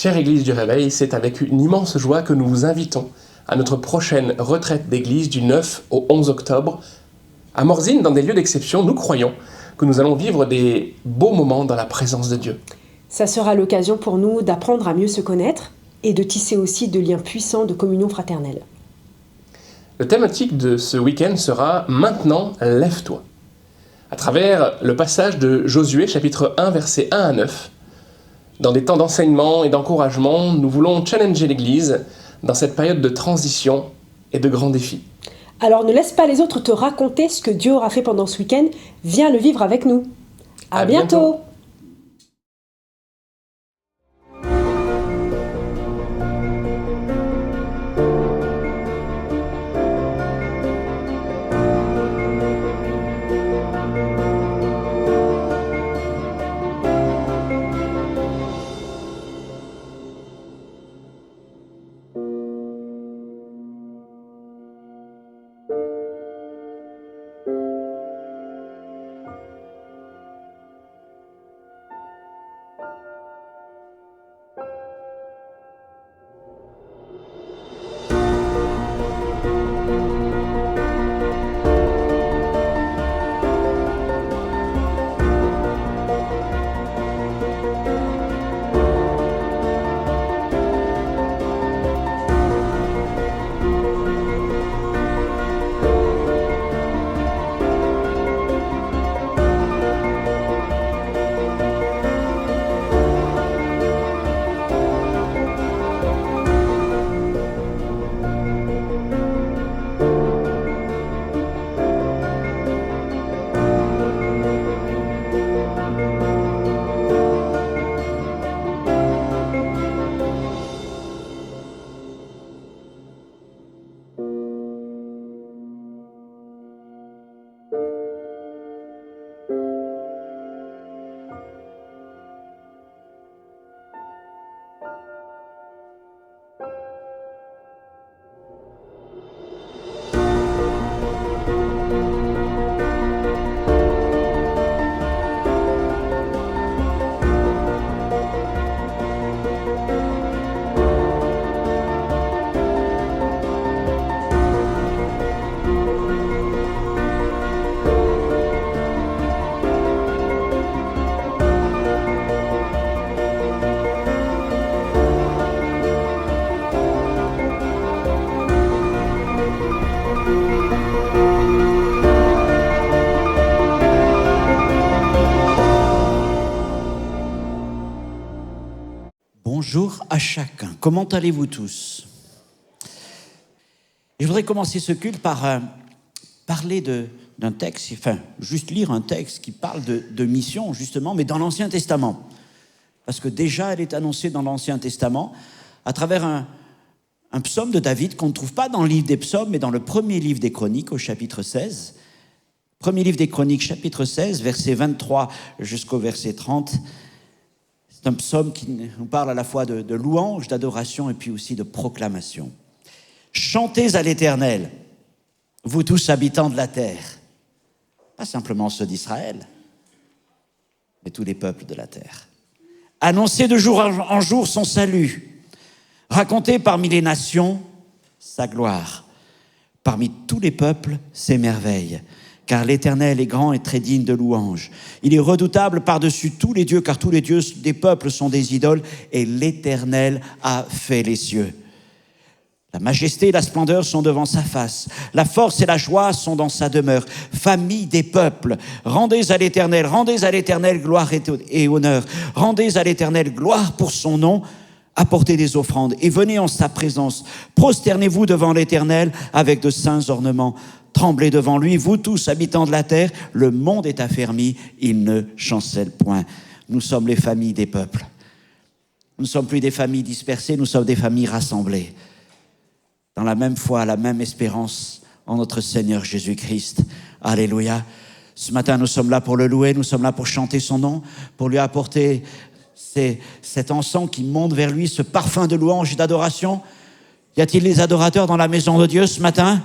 Chère Église du Réveil, c'est avec une immense joie que nous vous invitons à notre prochaine retraite d'église du 9 au 11 octobre. À Morzine, dans des lieux d'exception, nous croyons que nous allons vivre des beaux moments dans la présence de Dieu. Ça sera l'occasion pour nous d'apprendre à mieux se connaître et de tisser aussi de liens puissants de communion fraternelle. Le thématique de ce week-end sera « Maintenant, lève-toi ». À travers le passage de Josué, chapitre 1, versets 1 à 9, dans des temps d'enseignement et d'encouragement, nous voulons challenger l'Église dans cette période de transition et de grands défis. Alors ne laisse pas les autres te raconter ce que Dieu aura fait pendant ce week-end, viens le vivre avec nous. À bientôt. Bonjour à chacun. Comment allez-vous tous? Je voudrais commencer ce culte par parler d'un texte, enfin, juste lire un texte qui parle de mission, justement, mais dans l'Ancien Testament. Parce que déjà, elle est annoncée dans l'Ancien Testament à travers un psaume de David qu'on ne trouve pas dans le livre des psaumes, mais dans le premier livre des Chroniques, au chapitre 16. Premier livre des Chroniques, chapitre 16, verset 23 jusqu'au verset 30. C'est un psaume qui nous parle à la fois de louange, d'adoration et puis aussi de proclamation. Chantez à l'Éternel, vous tous habitants de la terre. Pas simplement ceux d'Israël, mais tous les peuples de la terre. Annoncez de jour en jour son salut. Racontez parmi les nations sa gloire. Parmi tous les peuples ses merveilles. Car l'Éternel est grand et très digne de louange. Il est redoutable par-dessus tous les dieux, car tous les dieux des peuples sont des idoles, et l'Éternel a fait les cieux. La majesté et la splendeur sont devant sa face. La force et la joie sont dans sa demeure. Famille des peuples, rendez à l'Éternel gloire et honneur. Rendez à l'Éternel gloire pour son nom. Apportez des offrandes et venez en sa présence. Prosternez-vous devant l'Éternel avec de saints ornements. Tremblez devant lui, vous tous, habitants de la terre. Le monde est affermi, il ne chancelle point. Nous sommes les familles des peuples. Nous ne sommes plus des familles dispersées, nous sommes des familles rassemblées. Dans la même foi, la même espérance en notre Seigneur Jésus-Christ. Alléluia. Ce matin, nous sommes là pour le louer, nous sommes là pour chanter son nom, pour lui apporter cet encens qui monte vers lui, ce parfum de louange et d'adoration. Y a-t-il des adorateurs dans la maison de Dieu ce matin?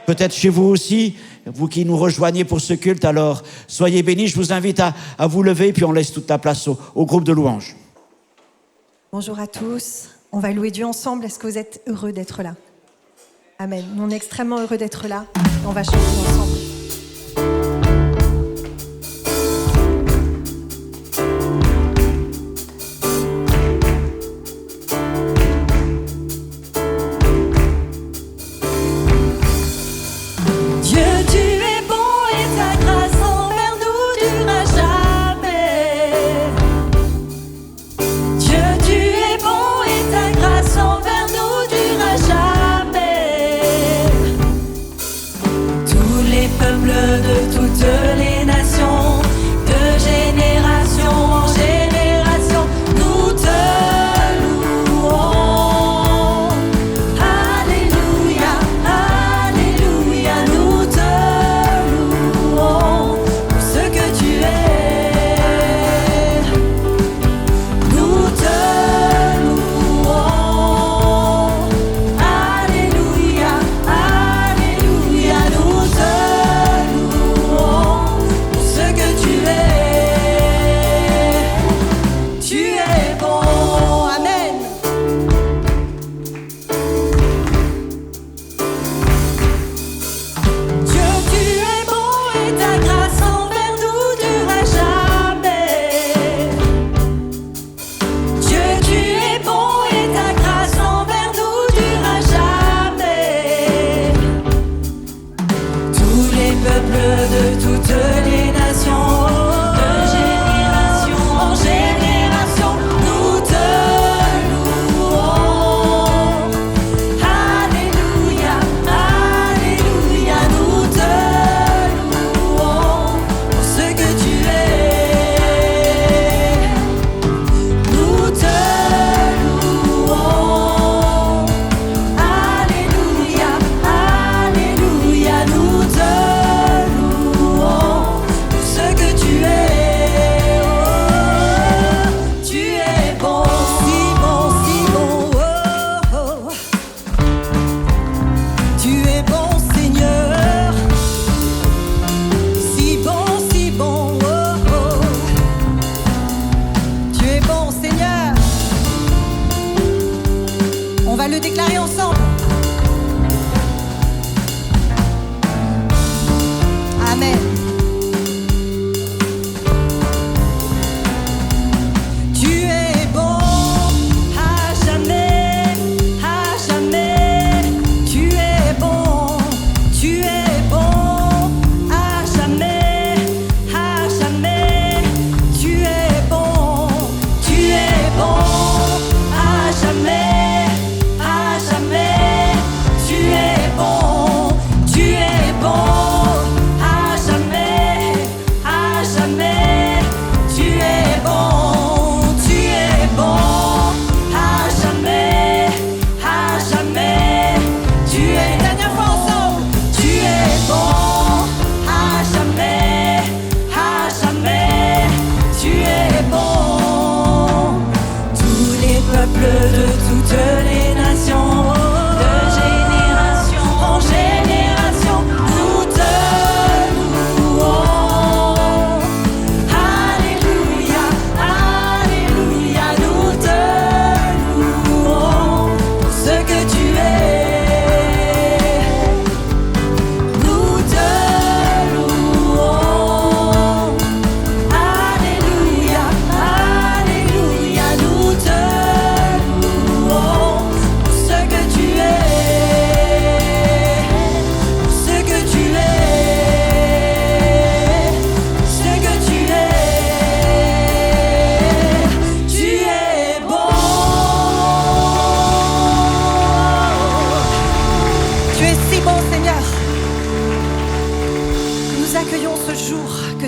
Peut-être chez vous aussi, vous qui nous rejoignez pour ce culte, alors soyez bénis. Je vous invite à vous lever, puis on laisse toute la place au groupe de louanges. Bonjour à tous. On va louer Dieu ensemble. Est-ce que vous êtes heureux d'être là? Amen. Nous, on est extrêmement heureux d'être là. On va chanter ensemble.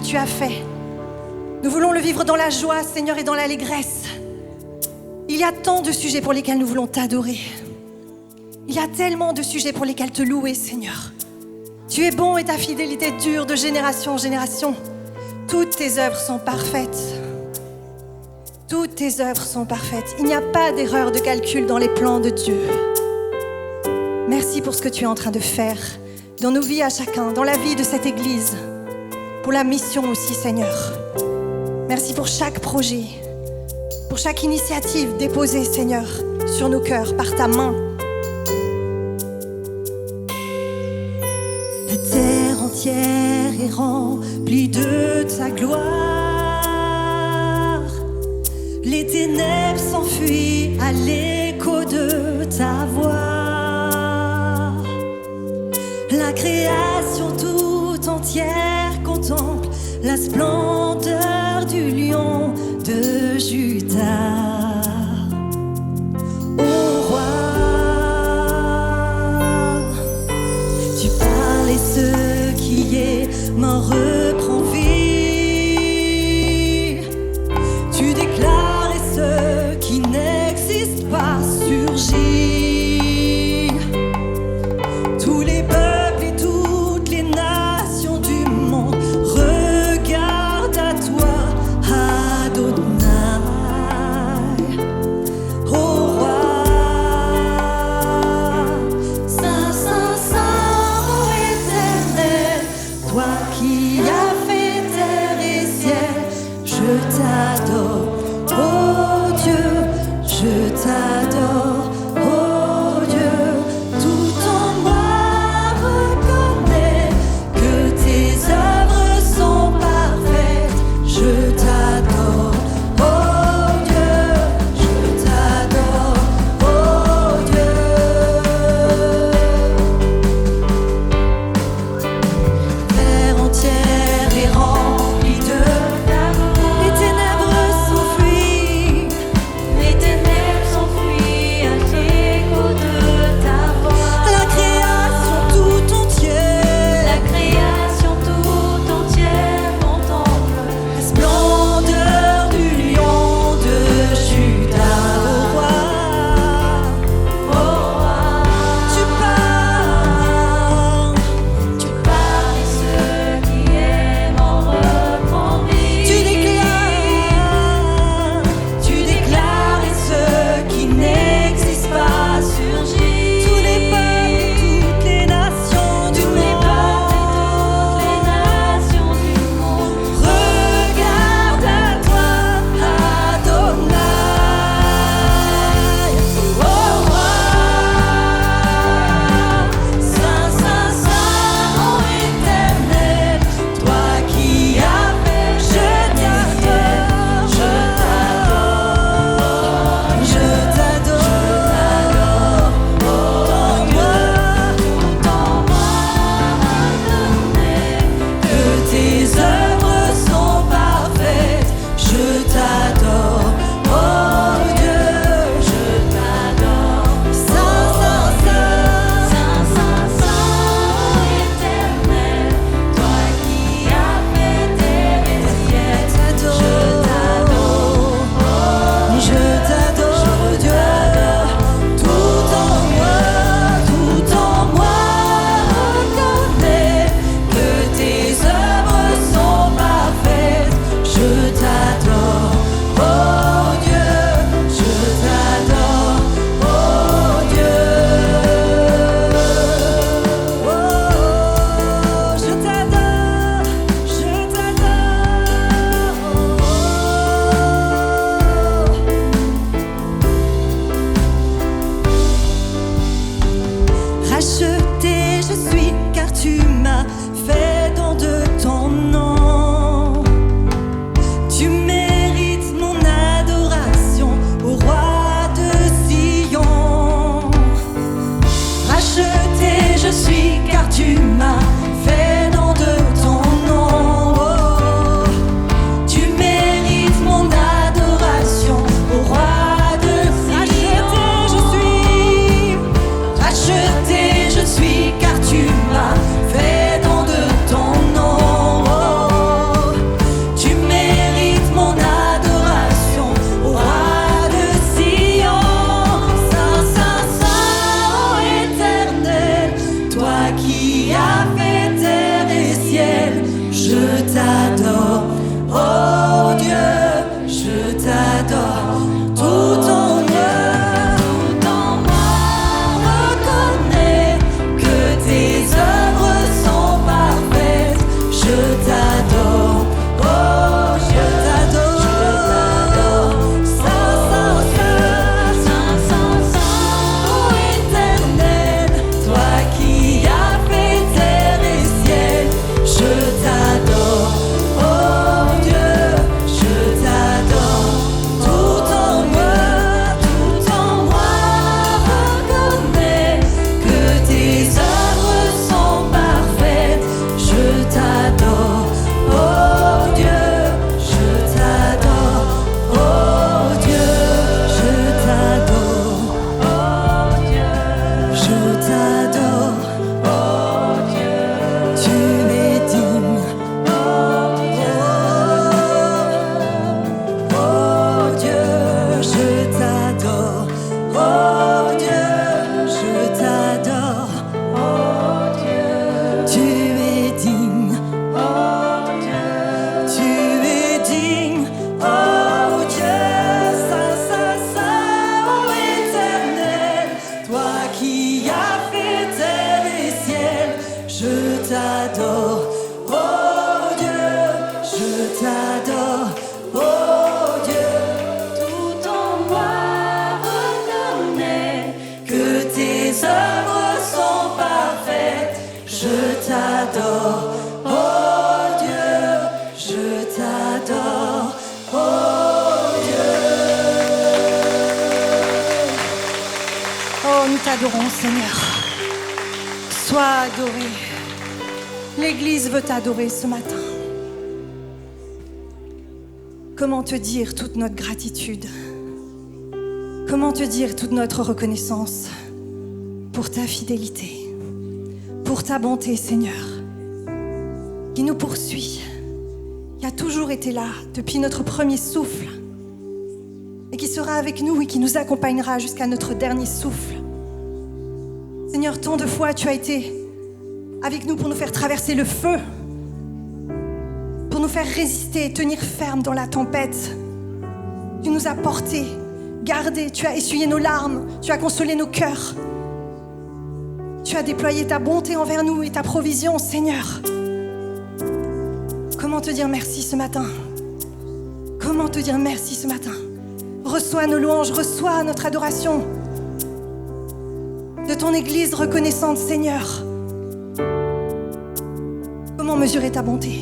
tu as fait. Nous voulons le vivre dans la joie, Seigneur, et dans l'allégresse. Il y a tant de sujets pour lesquels nous voulons t'adorer. Il y a tellement de sujets pour lesquels te louer, Seigneur. Tu es bon et ta fidélité dure de génération en génération. Toutes tes œuvres sont parfaites. Toutes tes œuvres sont parfaites. Il n'y a pas d'erreur de calcul dans les plans de Dieu. Merci pour ce que tu es en train de faire dans nos vies à chacun, dans la vie de cette Église, pour la mission aussi, Seigneur. Merci pour chaque projet. pour chaque initiative déposée, Seigneur, sur nos cœurs par ta main. La terre entière est remplie de ta gloire. Les ténèbres s'enfuient à l'écho de ta voix. La création tout entière contemple la splendeur du lion de Juda. Ô roi, tu parles et ce qui est mort reprend vie. Tu déclares et ce qui n'existe pas surgit. Tous les peuples et toutes les nations du monde regardent à toi, Adonai. Ô roi, Saint, Saint, Saint, ô éternel, toi qui as fait terre et ciel, je t'adore, oh Dieu, je t'adore, oh Dieu. Tout en moi reconnaît que tes œuvres sont parfaites. Je t'adore, oh Dieu, je t'adore, oh Dieu. Terre entière est remplie de l'amour. Les ténèbres s'enfuient. Les ténèbres s'enfuient à l'écho de ta voix. La création tout entière, La création tout entière contemple la splendeur du lion de Juda. Ô roi, au roi. tu parles, Tu parles et ce qui est mort reprend vie. tu déclares et ce qui n'existe pas surgit. Tous les peuples et toutes les nations du Tous les peuples et toutes les monde nations du monde regardent à toi, Adonai. Oh roi, Saint, Saint, Saint, ô éternel, toi qui as fait, je t'adore, je t'adore, je t'adore. Oh moi, tout en moi reconnaît que tes œuvres sont parfaites, je t'adore, oh Dieu, je t'adore. Saint, Saint, Saint, Saint, Saint, Saint, éternel, toi qui as fait terre et ciel, je t'adore, Dieu. Tout en moi reconnaît que tes œuvres sont parfaites. Je t'adore, oh Dieu, je t'adore, oh Dieu. Oh, je t'adore, je t'adore. Racheté je suis car tu m'as fait don de ton nom. Tu mérites mon adoration, au roi de Sion. Racheté je suis car tu m'as fait don de ton nom. Oh, tu mérites mon adoration, au roi de Sion. Racheté je suis car tu m'as fait don de ton nom. Oh, tu mérites mon adoration, au roi de Sion. Saint, Saint, Saint, ô éternel, toi qui as fait Je t'adore, oh Dieu, je t'adore, oh Dieu. Oh, nous t'adorons, Seigneur. Sois adoré. L'Église veut t'adorer ce matin. Comment te dire toute notre gratitude? Comment te dire toute notre reconnaissance pour ta fidélité, pour ta bonté, Seigneur, qui nous poursuit, qui a toujours été là depuis notre premier souffle et qui sera avec nous et qui nous accompagnera jusqu'à notre dernier souffle. Seigneur, tant de fois tu as été avec nous pour nous faire traverser le feu, pour nous faire résister et tenir ferme dans la tempête. Tu nous as portés, gardés, tu as essuyé nos larmes, tu as consolé nos cœurs. Tu as déployé ta bonté envers nous et ta provision, Seigneur. Comment te dire merci ce matin? Comment te dire merci ce matin? Reçois nos louanges, reçois notre adoration de ton Église reconnaissante, Seigneur. Comment mesurer ta bonté?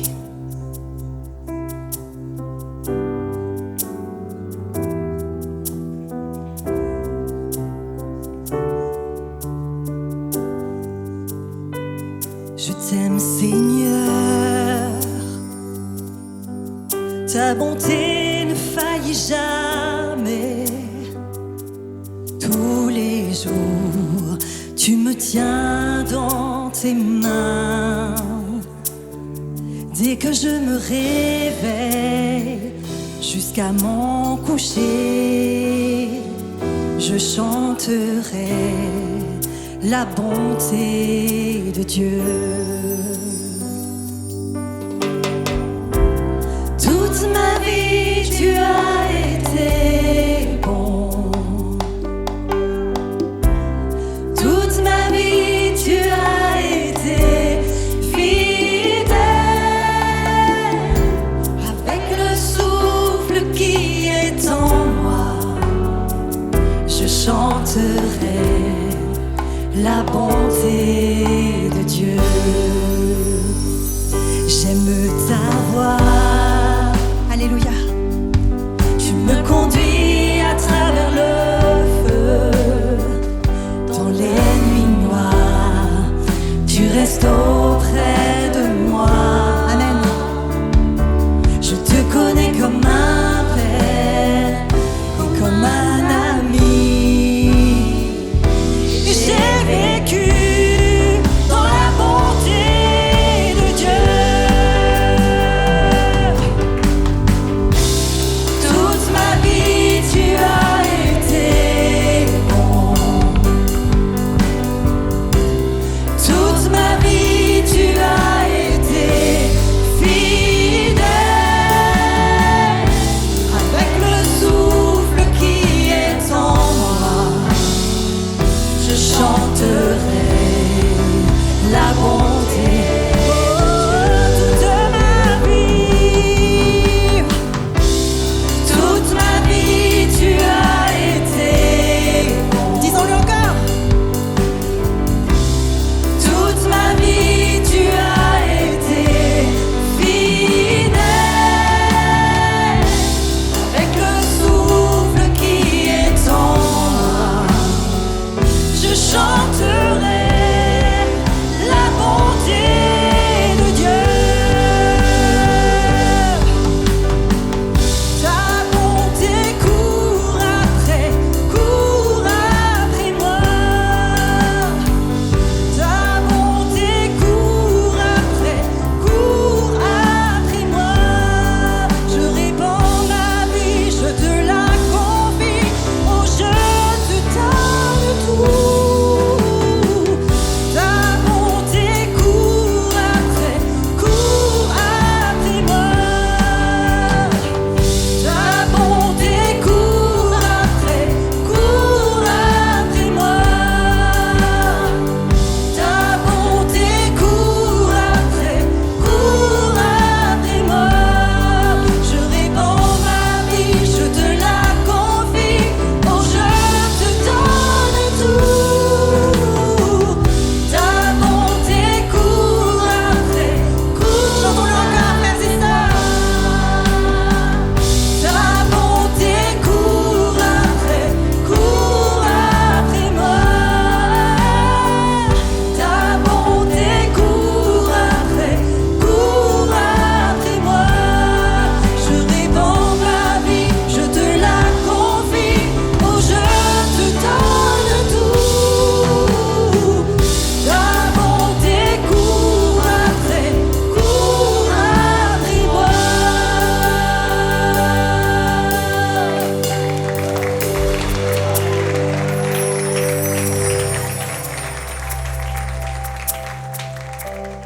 Je t'aime, Seigneur. Ta bonté ne faillit jamais. Tous les jours, tu me tiens dans tes mains. Dès que je me réveille, jusqu'à mon coucher, je chanterai la bonté de Dieu. Toute ma vie, tu as été bon. Toute ma vie, tu as été fidèle. Avec le souffle qui est en moi, je chanterai la bonté de Dieu. J'aime ta voix, alléluia. Tu me conduis à travers le feu, dans les nuits noires, tu restes auprès de moi. Amen. Je te connais comme un père et comme un ami. J'ai vécu dans la bonté de Dieu. Toute ma vie, tu as été bon. Toute ma vie,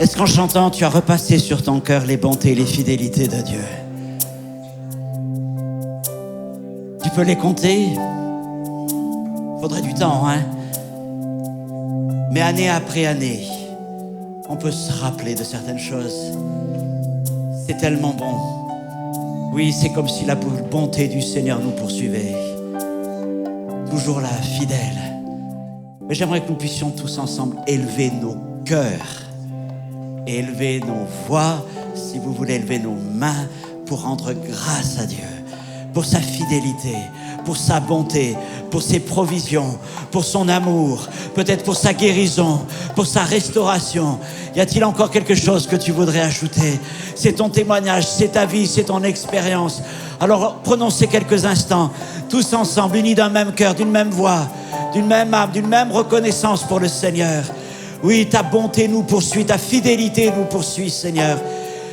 Est-ce qu'en chantant, tu as repassé sur ton cœur les bontés et les fidélités de Dieu? Tu peux les compter? Faudrait du temps, hein? Mais année après année, on peut se rappeler de certaines choses. C'est tellement bon. Oui, c'est comme si la bonté du Seigneur nous poursuivait. Toujours là, fidèle. Mais j'aimerais que nous puissions tous ensemble élever nos cœurs, élever nos voix, si vous voulez élever nos mains, pour rendre grâce à Dieu, pour sa fidélité, pour sa bonté, pour ses provisions, pour son amour, peut-être pour sa guérison, pour sa restauration. Y a-t-il encore quelque chose que tu voudrais ajouter? C'est ton témoignage, c'est ta vie, c'est ton expérience. Alors prenons ces quelques instants, tous ensemble, unis d'un même cœur, d'une même voix, d'une même âme, d'une même reconnaissance pour le Seigneur. Oui, ta bonté nous poursuit, ta fidélité nous poursuit, Seigneur.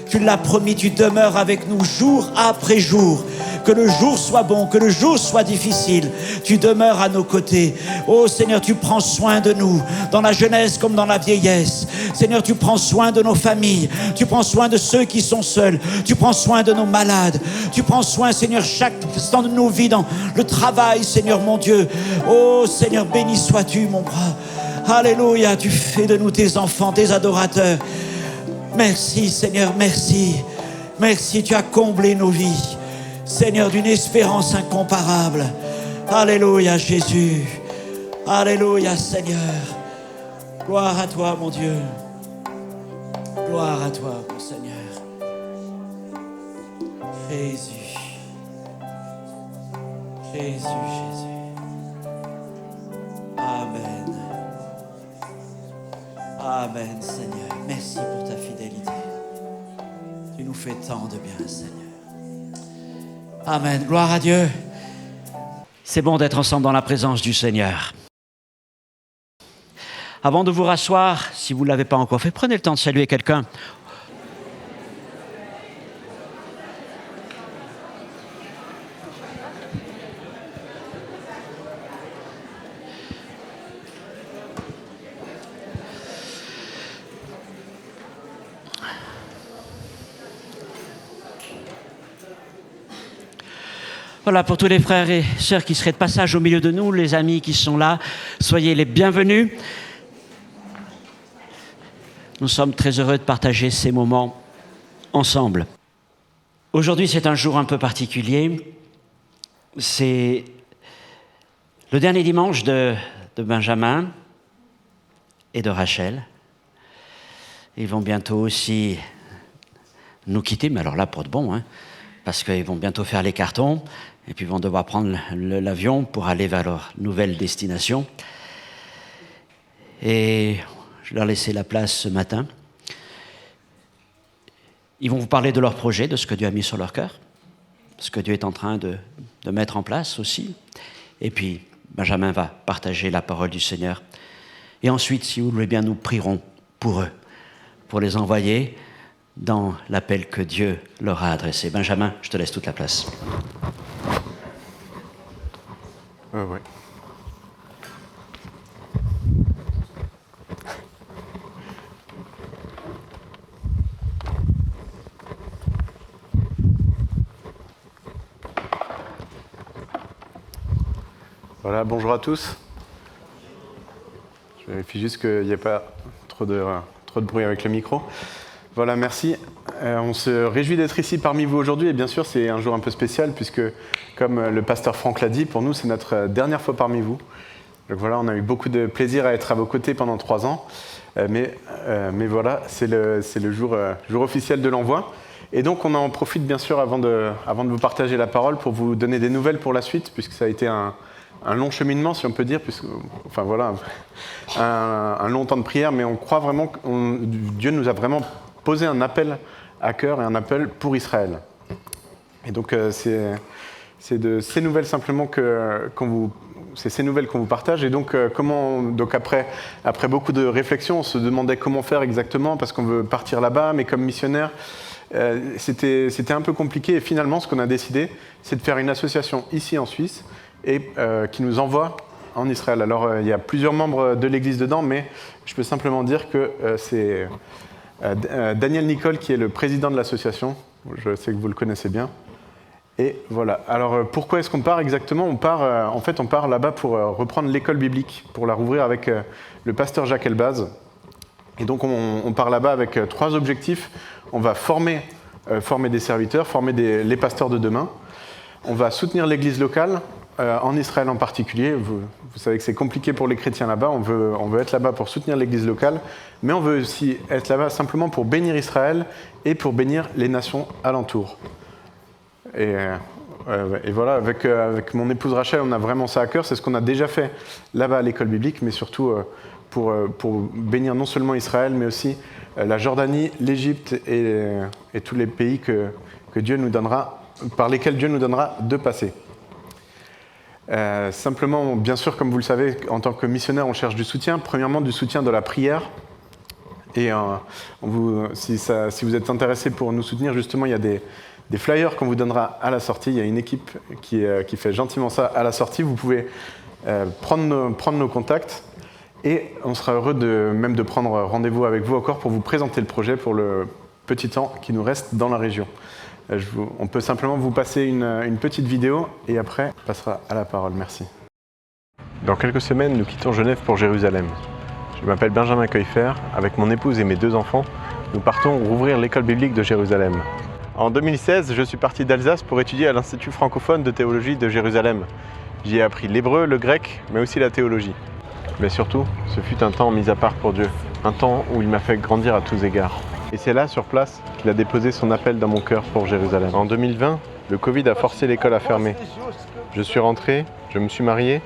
Tu l'as promis, tu demeures avec nous jour après jour. Que le jour soit bon, que le jour soit difficile, tu demeures à nos côtés. Oh Seigneur, tu prends soin de nous, dans la jeunesse comme dans la vieillesse. Seigneur, tu prends soin de nos familles, tu prends soin de ceux qui sont seuls, tu prends soin de nos malades, tu prends soin, Seigneur, chaque instant de nos vies, dans le travail, Seigneur mon Dieu. Oh Seigneur, béni sois-tu, mon roi. Alléluia, tu fais de nous tes enfants, tes adorateurs. Merci Seigneur, merci. Merci, tu as comblé nos vies. Seigneur, d'une espérance incomparable. Alléluia Jésus. Alléluia Seigneur. Gloire à toi mon Dieu. Gloire à toi mon Seigneur. Jésus. Jésus, Jésus. Amen. Amen Seigneur. Merci pour ta fidélité. Tu nous fais tant de bien Seigneur. Amen. Gloire à Dieu. C'est bon d'être ensemble dans la présence du Seigneur. Avant de vous rasseoir, si vous ne l'avez pas encore fait, prenez le temps de saluer quelqu'un. Voilà, pour tous les frères et sœurs qui seraient de passage au milieu de nous, les amis qui sont là, soyez les bienvenus. Nous sommes très heureux de partager ces moments ensemble. Aujourd'hui, c'est un jour un peu particulier. C'est le dernier dimanche de Benjamin et de Rachel. Ils vont bientôt aussi nous quitter, mais alors là, pour de bon, hein, parce qu'ils vont bientôt faire les cartons. Et puis ils vont devoir prendre l'avion pour aller vers leur nouvelle destination. Et je leur ai laissé la place ce matin. Ils vont vous parler de leur projet, de ce que Dieu a mis sur leur cœur, ce que Dieu est en train de mettre en place aussi. Et puis Benjamin va partager la parole du Seigneur. Et ensuite, si vous le voulez bien, nous prierons pour eux, pour les envoyer dans l'appel que Dieu leur a adressé. Benjamin, je te laisse toute la place. Ouais. Voilà, bonjour à tous. Je vérifie juste qu'il n'y ait pas trop de bruit avec le micro. Voilà, merci. On se réjouit d'être ici parmi vous aujourd'hui et bien sûr c'est un jour un peu spécial puisque comme le pasteur Franck l'a dit, pour nous c'est notre dernière fois parmi vous. Donc voilà, on a eu beaucoup de plaisir à être à vos côtés pendant 3 ans, mais voilà, c'est le jour officiel de l'envoi. Et donc on en profite bien sûr avant de vous partager la parole pour vous donner des nouvelles pour la suite puisque ça a été un long cheminement si on peut dire, enfin voilà, un long temps de prière, mais on croit vraiment que Dieu nous a vraiment posé un appel à cœur et un appel pour Israël. Et donc c'est de ces nouvelles simplement c'est ces nouvelles qu'on vous partage. Et donc après beaucoup de réflexions, on se demandait comment faire exactement parce qu'on veut partir là-bas, mais comme missionnaire, c'était un peu compliqué. Et finalement, ce qu'on a décidé, c'est de faire une association ici en Suisse et qui nous envoie en Israël. Alors il y a plusieurs membres de l'Église dedans, mais je peux simplement dire que Daniel Nicole, qui est le président de l'association. Je sais que vous le connaissez bien. Et voilà. Alors, pourquoi est-ce qu'on part exactement ? On part là-bas pour reprendre l'école biblique, pour la rouvrir avec le pasteur Jacques Elbaz. Et donc, on part là-bas avec 3 objectifs. On va former des serviteurs, former les pasteurs de demain. On va soutenir l'église locale, en Israël en particulier. Vous savez que c'est compliqué pour les chrétiens là-bas. On veut être là-bas pour soutenir l'église locale, mais on veut aussi être là-bas simplement pour bénir Israël et pour bénir les nations alentours. Et voilà, avec mon épouse Rachel, on a vraiment ça à cœur. C'est ce qu'on a déjà fait là-bas à l'école biblique, mais surtout pour bénir non seulement Israël, mais aussi la Jordanie, l'Égypte et tous les pays que Dieu nous donnera, par lesquels Dieu nous donnera de passer. Simplement, bien sûr, comme vous le savez, en tant que missionnaire, on cherche du soutien. Premièrement, du soutien de la prière. Et si vous êtes intéressé pour nous soutenir, justement, il y a des flyers qu'on vous donnera à la sortie. Il y a une équipe qui fait gentiment ça à la sortie. Vous pouvez prendre nos contacts et on sera heureux de prendre rendez-vous avec vous encore pour vous présenter le projet pour le petit temps qui nous reste dans la région. On peut simplement vous passer une petite vidéo et après on passera à la parole. Merci. Dans quelques semaines, nous quittons Genève pour Jérusalem. Je m'appelle Benjamin Koifer. Avec mon épouse et mes 2 enfants, nous partons rouvrir l'école biblique de Jérusalem. En 2016, je suis parti d'Alsace pour étudier à l'Institut francophone de théologie de Jérusalem. J'y ai appris l'hébreu, le grec, mais aussi la théologie. Mais surtout, ce fut un temps mis à part pour Dieu, un temps où il m'a fait grandir à tous égards. Et c'est là, sur place, qu'il a déposé son appel dans mon cœur pour Jérusalem. En 2020, le Covid a forcé l'école à fermer. Je suis rentré, je me suis marié,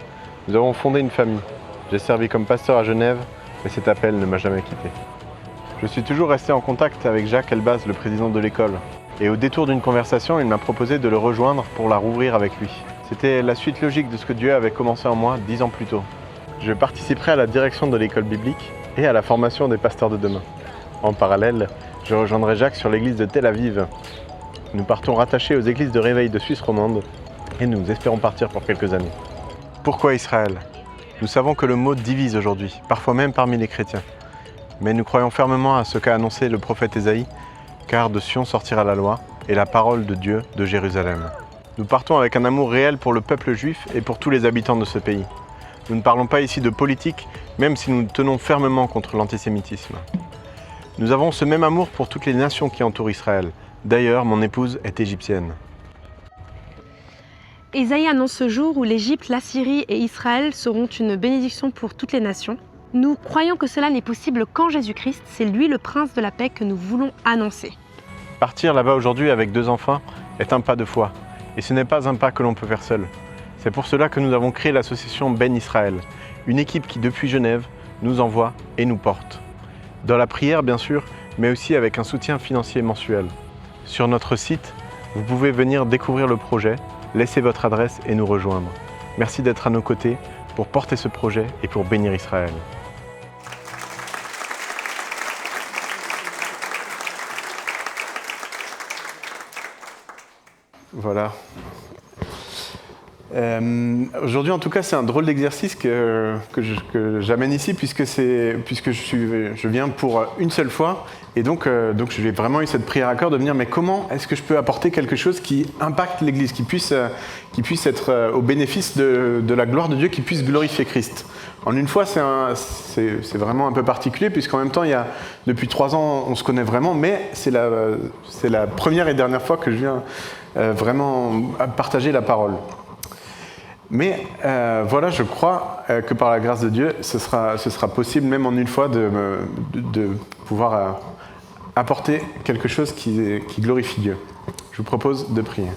nous avons fondé une famille. J'ai servi comme pasteur à Genève, mais cet appel ne m'a jamais quitté. Je suis toujours resté en contact avec Jacques Elbaz, le président de l'école. Et au détour d'une conversation, il m'a proposé de le rejoindre pour la rouvrir avec lui. C'était la suite logique de ce que Dieu avait commencé en moi 10 ans plus tôt. Je participerai à la direction de l'école biblique et à la formation des pasteurs de demain. En parallèle, je rejoindrai Jacques sur l'église de Tel Aviv. Nous partons rattachés aux églises de réveil de Suisse romande et nous espérons partir pour quelques années. Pourquoi Israël ? Nous savons que le mot divise aujourd'hui, parfois même parmi les chrétiens. Mais nous croyons fermement à ce qu'a annoncé le prophète Ésaïe, car de Sion sortira la loi et la parole de Dieu de Jérusalem. Nous partons avec un amour réel pour le peuple juif et pour tous les habitants de ce pays. Nous ne parlons pas ici de politique, même si nous tenons fermement contre l'antisémitisme. Nous avons ce même amour pour toutes les nations qui entourent Israël. D'ailleurs, mon épouse est égyptienne. Ésaïe annonce ce jour où l'Égypte, la Syrie et Israël seront une bénédiction pour toutes les nations. Nous croyons que cela n'est possible qu'en Jésus-Christ, c'est lui le prince de la paix que nous voulons annoncer. Partir là-bas aujourd'hui avec 2 enfants est un pas de foi. Et ce n'est pas un pas que l'on peut faire seul. C'est pour cela que nous avons créé l'association Ben Israël, une équipe qui depuis Genève nous envoie et nous porte. Dans la prière bien sûr, mais aussi avec un soutien financier mensuel. Sur notre site, vous pouvez venir découvrir le projet, laisser votre adresse et nous rejoindre. Merci d'être à nos côtés pour porter ce projet et pour bénir Israël. Voilà. Aujourd'hui, en tout cas, c'est un drôle d'exercice que j'amène ici, puisque je viens pour une seule fois. Et donc j'ai vraiment eu cette prière à cœur de me dire, mais comment est-ce que je peux apporter quelque chose qui impacte l'Église, qui puisse être au bénéfice de la gloire de Dieu, qui puisse glorifier Christ. En une fois, c'est vraiment un peu particulier, puisqu'en même temps, depuis 3 ans, on se connaît vraiment, mais c'est la première et dernière fois que je viens vraiment partager la parole. Mais voilà, je crois que par la grâce de Dieu, ce sera possible, même en une fois, de pouvoir apporter quelque chose qui glorifie Dieu. Je vous propose de prier.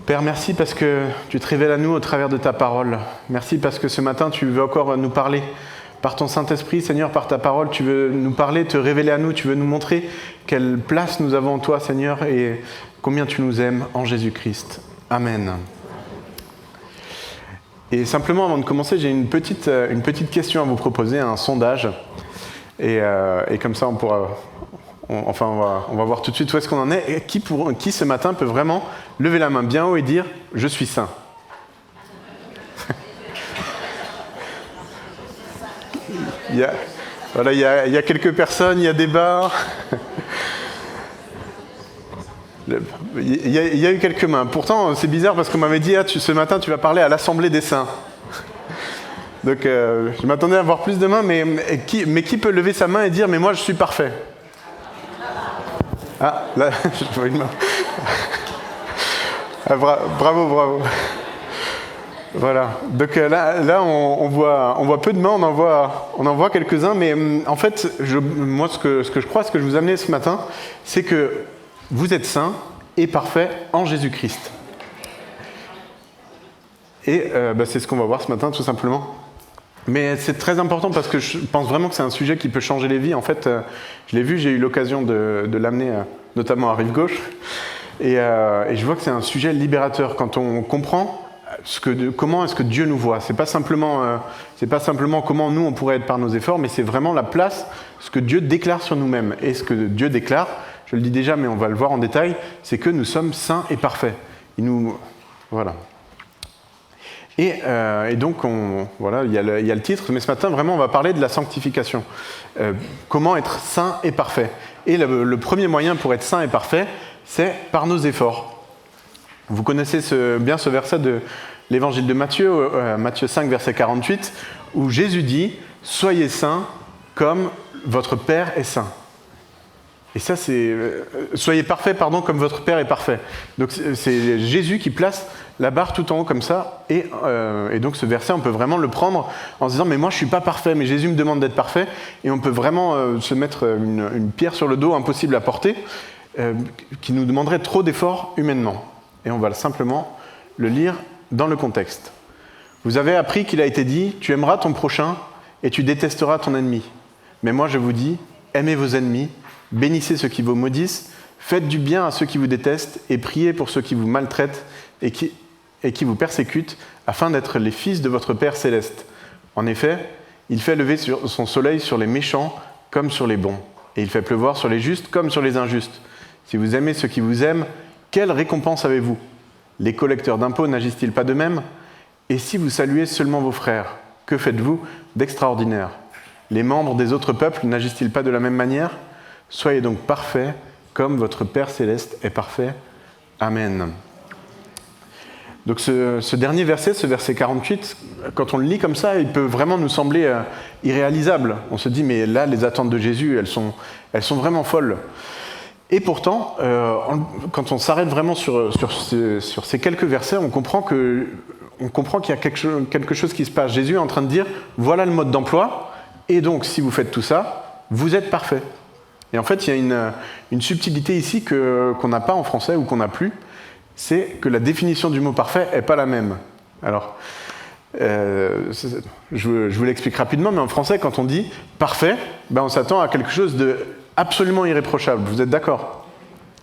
Père, merci parce que tu te révèles à nous au travers de ta parole. Merci parce que ce matin, tu veux encore nous parler. Par ton Saint-Esprit, Seigneur, par ta parole, tu veux nous parler, te révéler à nous, tu veux nous montrer quelle place nous avons en toi, Seigneur, et combien tu nous aimes en Jésus-Christ. Amen. Et simplement, avant de commencer, j'ai une petite question à vous proposer, un sondage. Et comme ça, on va voir tout de suite où est-ce qu'on en est. Et qui ce matin peut vraiment lever la main bien haut et dire « Je suis saint ». Voilà, il y a quelques personnes, il y a débat. Il y a eu quelques mains. Pourtant, c'est bizarre parce qu'on m'avait dit ce matin, tu vas parler à l'Assemblée des saints. Donc, je m'attendais à avoir plus de mains, mais qui peut lever sa main et dire « mais moi, je suis parfait ». Ah, là, je vois une main. Ah, bravo. Voilà. Donc là on voit peu de mains, on en voit quelques-uns, mais en fait, moi, ce que je crois, ce que je vous amenais ce matin, c'est que vous êtes saints et parfaits en Jésus-Christ. Et c'est ce qu'on va voir ce matin, tout simplement. Mais c'est très important parce que je pense vraiment que c'est un sujet qui peut changer les vies. En fait, je l'ai vu, j'ai eu l'occasion de l'amener notamment à Rive-Gauche. Et je vois que c'est un sujet libérateur quand on comprend comment est-ce que Dieu nous voit. C'est pas simplement comment nous on pourrait être par nos efforts, mais c'est vraiment la place, ce que Dieu déclare sur nous-mêmes. Et ce que Dieu déclare, je le dis déjà, mais on va le voir en détail, c'est que nous sommes saints et parfaits. Voilà. Et donc, il y a le titre, mais ce matin, vraiment, on va parler de la sanctification. Comment être saint et parfait. Et le premier moyen pour être saint et parfait, c'est par nos efforts. Vous connaissez bien ce verset de l'évangile de Matthieu, Matthieu 5, verset 48, où Jésus dit « Soyez saints comme votre Père est saint ». Et ça, c'est « Soyez parfaits, comme votre Père est parfait ». Donc, c'est Jésus qui place la barre tout en haut comme ça. Et donc, ce verset, on peut vraiment le prendre en se disant « Mais moi, je ne suis pas parfait, mais Jésus me demande d'être parfait. » Et on peut vraiment se mettre une pierre sur le dos, impossible à porter, qui nous demanderait trop d'efforts humainement. Et on va simplement le lire dans le contexte. Vous avez appris qu'il a été dit « Tu aimeras ton prochain et tu détesteras ton ennemi. Mais moi je vous dis, aimez vos ennemis, bénissez ceux qui vous maudissent, faites du bien à ceux qui vous détestent et priez pour ceux qui vous maltraitent et qui vous persécutent, afin d'être les fils de votre Père céleste. En effet, il fait lever son soleil sur les méchants comme sur les bons, et il fait pleuvoir sur les justes comme sur les injustes. Si vous aimez ceux qui vous aiment, quelle récompense avez-vous? Les collecteurs d'impôts n'agissent-ils pas de même? Et si vous saluez seulement vos frères, que faites-vous d'extraordinaire? Les membres des autres peuples n'agissent-ils pas de la même manière? Soyez donc parfaits, comme votre Père céleste est parfait. Amen. Donc ce dernier verset, ce verset 48, quand on le lit comme ça, il peut vraiment nous sembler irréalisable. On se dit, mais là, les attentes de Jésus, elles sont vraiment folles. Et pourtant, quand on s'arrête vraiment sur ces quelques versets, on comprend qu'il y a quelque chose qui se passe. Jésus est en train de dire, voilà le mode d'emploi, et donc si vous faites tout ça, vous êtes parfait. Et en fait, il y a une subtilité ici qu'on n'a pas en français ou qu'on n'a plus, c'est que la définition du mot parfait n'est pas la même. Alors, je vous l'explique rapidement, mais en français, quand on dit parfait, on s'attend à quelque chose de absolument irréprochable. Vous êtes d'accord?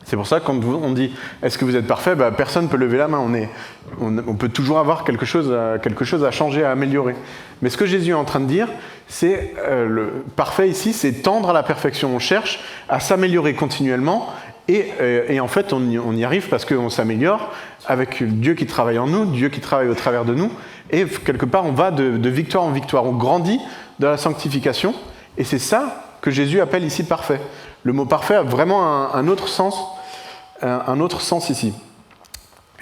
C'est pour ça que quand on dit « Est-ce que vous êtes parfait ?» personne ne peut lever la main. On peut toujours avoir quelque chose à changer, à améliorer. Mais ce que Jésus est en train de dire, c'est le parfait ici, c'est tendre à la perfection. On cherche à s'améliorer continuellement et en fait, on y arrive parce qu'on s'améliore avec Dieu qui travaille en nous, Dieu qui travaille au travers de nous. Et quelque part, on va de victoire en victoire. On grandit dans la sanctification et c'est ça que Jésus appelle ici parfait. Le mot parfait a vraiment un autre sens ici.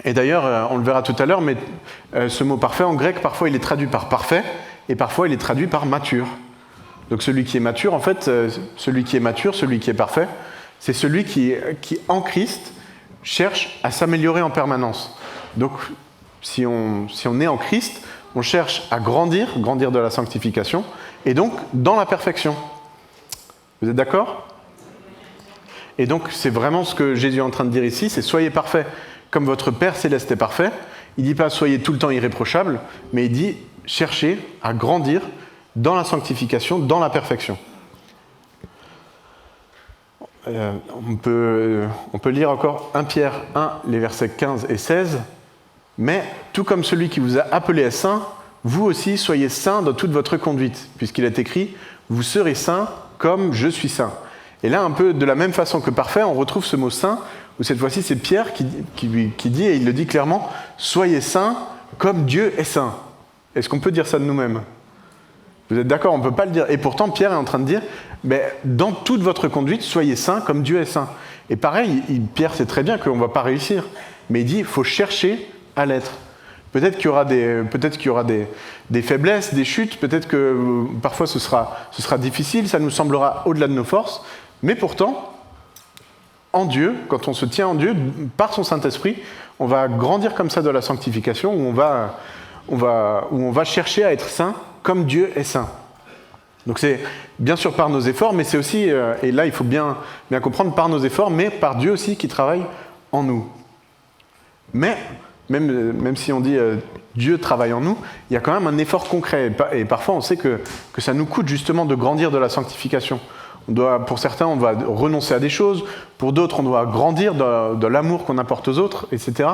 Et d'ailleurs, on le verra tout à l'heure, mais ce mot parfait en grec, parfois il est traduit par parfait, et parfois il est traduit par mature. Donc celui qui est mature, en fait, celui qui est parfait, c'est celui qui en Christ cherche à s'améliorer en permanence. Donc si on est en Christ, on cherche à grandir de la sanctification, et donc dans la perfection. Vous êtes d'accord? Et donc, c'est vraiment ce que Jésus est en train de dire ici, c'est « Soyez parfaits comme votre Père céleste est parfait ». Il ne dit pas « Soyez tout le temps irréprochables », mais il dit « Cherchez à grandir dans la sanctification, dans la perfection ». On peut lire encore 1 Pierre 1, les versets 15 et 16. « Mais tout comme celui qui vous a appelé est saint, vous aussi soyez saints dans toute votre conduite, puisqu'il est écrit « Vous serez saints comme je suis saint ». Et là, un peu de la même façon que parfait, on retrouve ce mot saint, où cette fois-ci c'est Pierre qui dit, et il le dit clairement, « Soyez saints comme Dieu est saint ». Est-ce qu'on peut dire ça de nous-mêmes? Vous êtes d'accord? On ne peut pas le dire. Et pourtant, Pierre est en train de dire, dans toute votre conduite, soyez saints comme Dieu est saint. Et pareil, Pierre sait très bien qu'on ne va pas réussir. Mais il dit, il faut chercher à l'être. Peut-être qu'il y aura des faiblesses, des chutes, peut-être que parfois ce sera difficile, ça nous semblera au-delà de nos forces. Mais pourtant, en Dieu, quand on se tient en Dieu, par son Saint-Esprit, on va grandir comme ça dans la sanctification, où on va chercher à être saint comme Dieu est saint. Donc c'est bien sûr par nos efforts, mais c'est aussi, et là il faut bien comprendre, par nos efforts, mais par Dieu aussi qui travaille en nous. Mais, même si on dit Dieu travaille en nous, il y a quand même un effort concret. Et parfois on sait que ça nous coûte justement de grandir de la sanctification. Pour certains, on va renoncer à des choses, pour d'autres, on doit grandir de l'amour qu'on apporte aux autres, etc.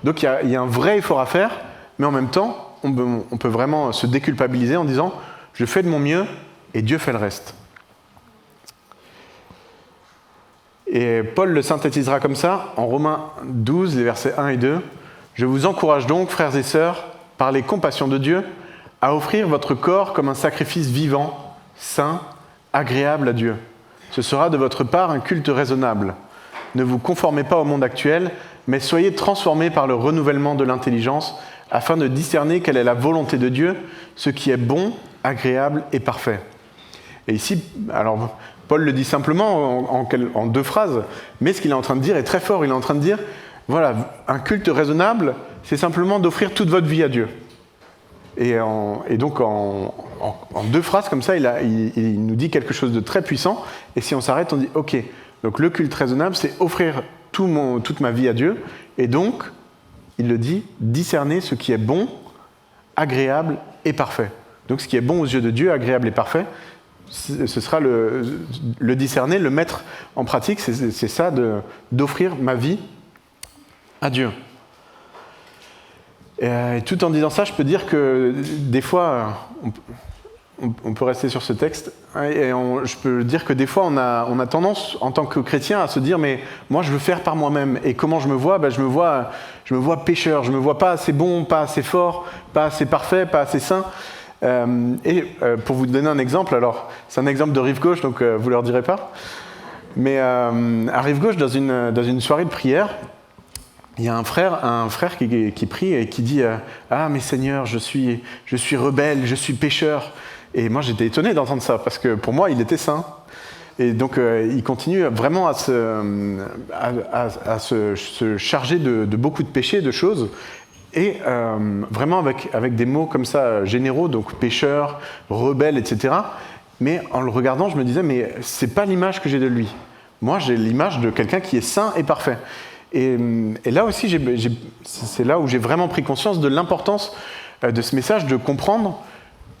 Donc il y a un vrai effort à faire, mais en même temps, on peut vraiment se déculpabiliser en disant « je fais de mon mieux et Dieu fait le reste ». Et Paul le synthétisera comme ça, en Romains 12, les versets 1 et 2. « Je vous encourage donc, frères et sœurs, par les compassions de Dieu, à offrir votre corps comme un sacrifice vivant, saint, agréable à Dieu. Ce sera de votre part un culte raisonnable. Ne vous conformez pas au monde actuel, mais soyez transformés par le renouvellement de l'intelligence, afin de discerner quelle est la volonté de Dieu, ce qui est bon, agréable et parfait. » Et ici, alors Paul le dit simplement en 2 phrases, mais ce qu'il est en train de dire est très fort. Il est en train de dire, voilà, un culte raisonnable, c'est simplement d'offrir toute votre vie à Dieu. Et donc en 2 phrases comme ça, il nous dit quelque chose de très puissant. Et si on s'arrête, on dit, ok, donc le culte raisonnable, c'est offrir toute ma vie à Dieu. Et donc, il le dit, discerner ce qui est bon, agréable et parfait. Donc ce qui est bon aux yeux de Dieu, agréable et parfait, ce sera le discerner, le mettre en pratique, c'est ça d'offrir ma vie à Dieu. Et tout en disant ça, je peux dire que des fois, on peut rester sur ce texte, et je peux dire que des fois, on a tendance, en tant que chrétien, à se dire, mais moi, je veux faire par moi-même. Et comment je me vois? Je me vois pécheur, je me vois pas assez bon, pas assez fort, pas assez parfait, pas assez saint. Pour vous donner un exemple, alors, c'est un exemple de Rive Gauche, donc vous leur direz pas. Mais à Rive Gauche, dans une soirée de prière, il y a un frère qui prie et qui dit « Ah, mais Seigneur, je suis rebelle, je suis pécheur. » Et moi, j'étais étonné d'entendre ça, parce que pour moi, il était saint. Et donc, il continue vraiment à se charger de beaucoup de péchés, de choses, et vraiment avec des mots comme ça, généraux, donc pécheur, rebelle, etc. Mais en le regardant, je me disais « Mais c'est pas l'image que j'ai de lui. Moi, j'ai l'image de quelqu'un qui est saint et parfait. » Et là aussi, c'est là où j'ai vraiment pris conscience de l'importance de ce message, de comprendre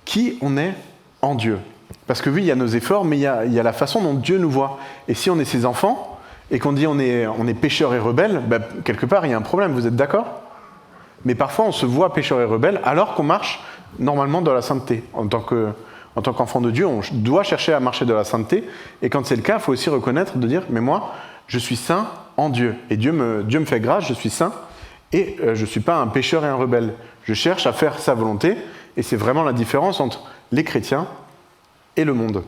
qui on est en Dieu. Parce que oui, il y a nos efforts, mais il y a la façon dont Dieu nous voit. Et si on est ses enfants, et qu'on dit on est pécheurs et rebelles, quelque part, il y a un problème, vous êtes d'accord? Mais parfois, on se voit pécheurs et rebelles, alors qu'on marche normalement dans la sainteté. En tant qu'enfant de Dieu, on doit chercher à marcher dans la sainteté, et quand c'est le cas, il faut aussi reconnaître, de dire, mais moi, je suis saint en Dieu. Et Dieu me fait grâce, je suis saint, et je ne suis pas un pécheur et un rebelle. Je cherche à faire sa volonté, et c'est vraiment la différence entre les chrétiens et le monde.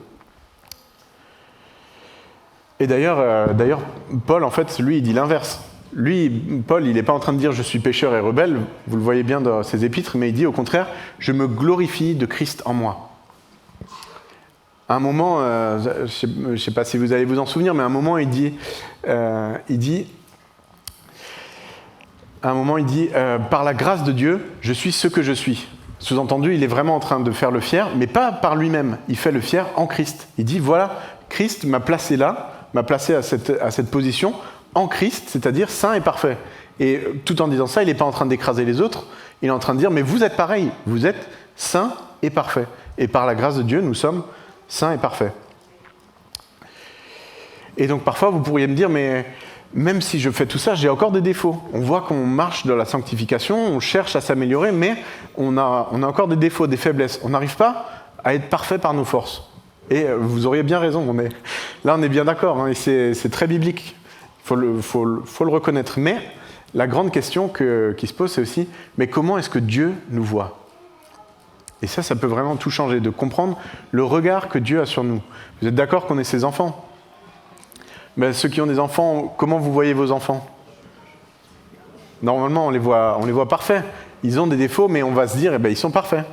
Et d'ailleurs, Paul, en fait, lui, il dit l'inverse. Lui, Paul, il n'est pas en train de dire « je suis pécheur et rebelle », vous le voyez bien dans ses épîtres, mais il dit au contraire « je me glorifie de Christ en moi ». À un moment, je ne sais pas si vous allez vous en souvenir, mais à un moment, il dit par la grâce de Dieu, je suis ce que je suis. Sous-entendu, il est vraiment en train de faire le fier, mais pas par lui-même. Il fait le fier en Christ. Il dit, voilà, Christ m'a placé là, m'a placé à cette position, en Christ, c'est-à-dire saint et parfait. Et tout en disant ça, il n'est pas en train d'écraser les autres, il est en train de dire, mais vous êtes pareil, vous êtes saint et parfait. Et par la grâce de Dieu, nous sommes saint et parfait. Et donc parfois vous pourriez me dire, mais même si je fais tout ça, j'ai encore des défauts. On voit qu'on marche dans la sanctification, on cherche à s'améliorer, mais on a encore des défauts, des faiblesses. On n'arrive pas à être parfait par nos forces. Et vous auriez bien raison, là on est bien d'accord, hein, et c'est très biblique. Il faut le reconnaître. Mais la grande question qui se pose, c'est aussi, mais comment est-ce que Dieu nous voit ? Et ça peut vraiment tout changer, de comprendre le regard que Dieu a sur nous. Vous êtes d'accord qu'on est ses enfants ? Ben, ceux qui ont des enfants, comment vous voyez vos enfants ? Normalement, on les voit parfaits. Ils ont des défauts, mais on va se dire, ils sont parfaits.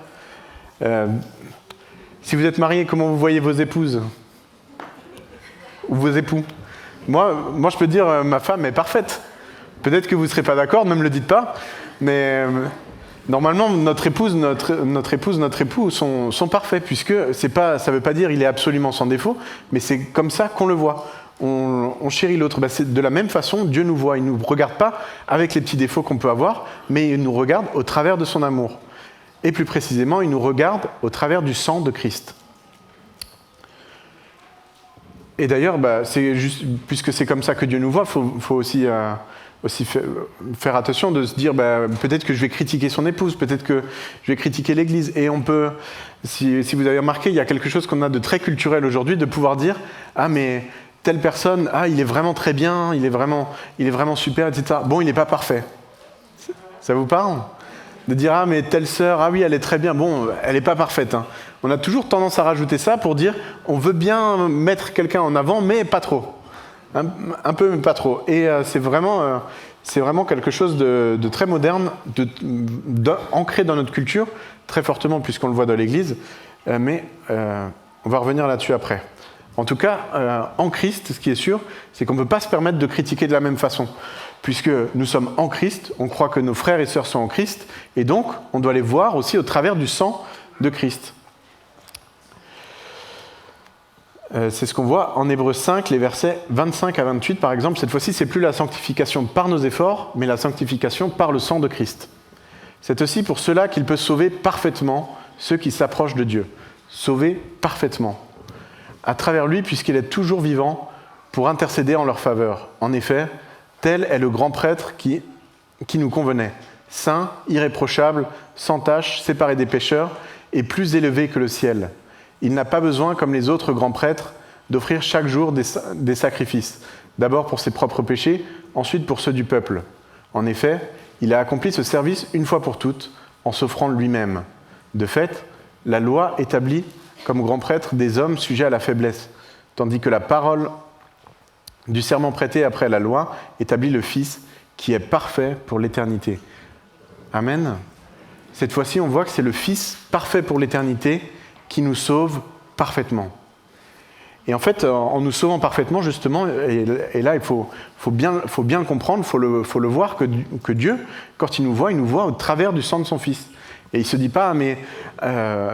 Si vous êtes marié, comment vous voyez vos épouses ? Ou vos époux ? Moi, je peux dire, ma femme est parfaite. Peut-être que vous ne serez pas d'accord, ne me le dites pas, mais normalement, notre épouse, notre époux sont parfaits, puisque ça ne veut pas dire qu'il est absolument sans défaut, mais c'est comme ça qu'on le voit. On chérit l'autre. C'est de la même façon, Dieu nous voit. Il ne nous regarde pas avec les petits défauts qu'on peut avoir, mais il nous regarde au travers de son amour. Et plus précisément, il nous regarde au travers du sang de Christ. Et d'ailleurs, puisque c'est comme ça que Dieu nous voit, il faut aussi faire attention de se dire, peut-être que je vais critiquer son épouse, peut-être que je vais critiquer l'Église. Et on peut, si vous avez remarqué, il y a quelque chose qu'on a de très culturel aujourd'hui, de pouvoir dire, ah mais telle personne, il est vraiment très bien, il est vraiment super, etc. Bon, il n'est pas parfait. Ça vous parle ? De dire, ah mais telle sœur, ah oui, elle est très bien, bon, elle n'est pas parfaite. Hein. On a toujours tendance à rajouter ça pour dire, on veut bien mettre quelqu'un en avant, mais pas trop. Un peu, mais pas trop. Et c'est vraiment quelque chose de très moderne, ancré dans notre culture, très fortement, puisqu'on le voit dans l'Église, mais on va revenir là-dessus après. En tout cas, en Christ, ce qui est sûr, c'est qu'on ne peut pas se permettre de critiquer de la même façon. Puisque nous sommes en Christ, on croit que nos frères et sœurs sont en Christ, et donc on doit les voir aussi au travers du sang de Christ. C'est ce qu'on voit en Hébreux 5, les versets 25 à 28 par exemple. Cette fois-ci, c'est plus la sanctification par nos efforts, mais la sanctification par le sang de Christ. C'est aussi pour cela qu'il peut sauver parfaitement ceux qui s'approchent de Dieu. Sauver parfaitement. À travers lui, puisqu'il est toujours vivant, pour intercéder en leur faveur. En effet, tel est le grand prêtre qui nous convenait, saint, irréprochable, sans tache, séparé des pécheurs, et plus élevé que le ciel. Il n'a pas besoin, comme les autres grands prêtres, d'offrir chaque jour des sacrifices, d'abord pour ses propres péchés, ensuite pour ceux du peuple. En effet, il a accompli ce service une fois pour toutes, en s'offrant lui-même. De fait, la loi établit comme grand prêtre des hommes sujets à la faiblesse, tandis que la parole du serment prêté après la loi établit le Fils qui est parfait pour l'éternité. Amen. Cette fois-ci, on voit que c'est le Fils parfait pour l'éternité qui nous sauve parfaitement. Et en fait, en nous sauvant parfaitement, justement, et là, il faut bien le comprendre, il faut le voir que Dieu, quand il nous voit au travers du sang de son Fils. Et il ne se dit pas, mais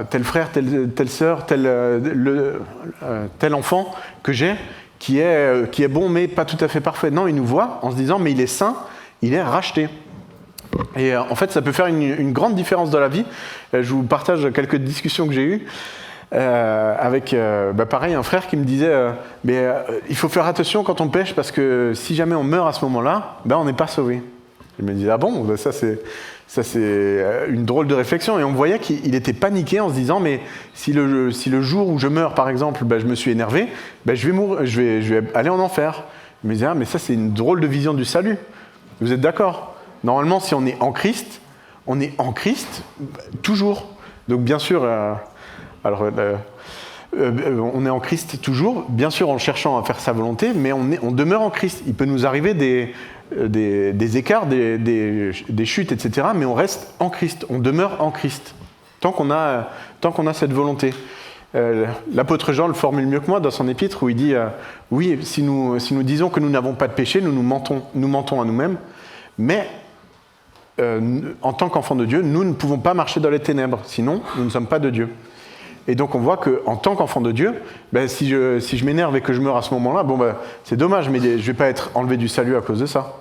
tel frère, telle sœur, tel enfant que j'ai, qui est bon, mais pas tout à fait parfait. Non, il nous voit en se disant, mais il est saint, il est racheté. Et en fait, ça peut faire une grande différence dans la vie. Je vous partage quelques discussions que j'ai eues avec, pareil, un frère qui me disait il faut faire attention quand on pêche, parce que si jamais on meurt à ce moment-là, on n'est pas sauvé. Je me disais, ah bon, ça c'est une drôle de réflexion. Et on voyait qu'il était paniqué en se disant, mais si le jour où je meurs, par exemple, je me suis énervé, je vais aller en enfer. Je me disais, mais ça c'est une drôle de vision du salut. Vous êtes d'accord ? Normalement, si on est en Christ toujours. Donc bien sûr, on est en Christ toujours, bien sûr en cherchant à faire sa volonté, mais on demeure en Christ. Il peut nous arriver des écarts, des chutes, etc., mais on reste en Christ, on demeure en Christ, tant qu'on a cette volonté. L'apôtre Jean le formule mieux que moi dans son épître, où il dit oui, si nous disons que nous n'avons pas de péché, nous mentons à nous-mêmes, mais en tant qu'enfants de Dieu, nous ne pouvons pas marcher dans les ténèbres, sinon nous ne sommes pas de Dieu. Et donc on voit qu'en tant qu'enfant de Dieu, si je m'énerve et que je meurs à ce moment-là, c'est dommage, mais je ne vais pas être enlevé du salut à cause de ça.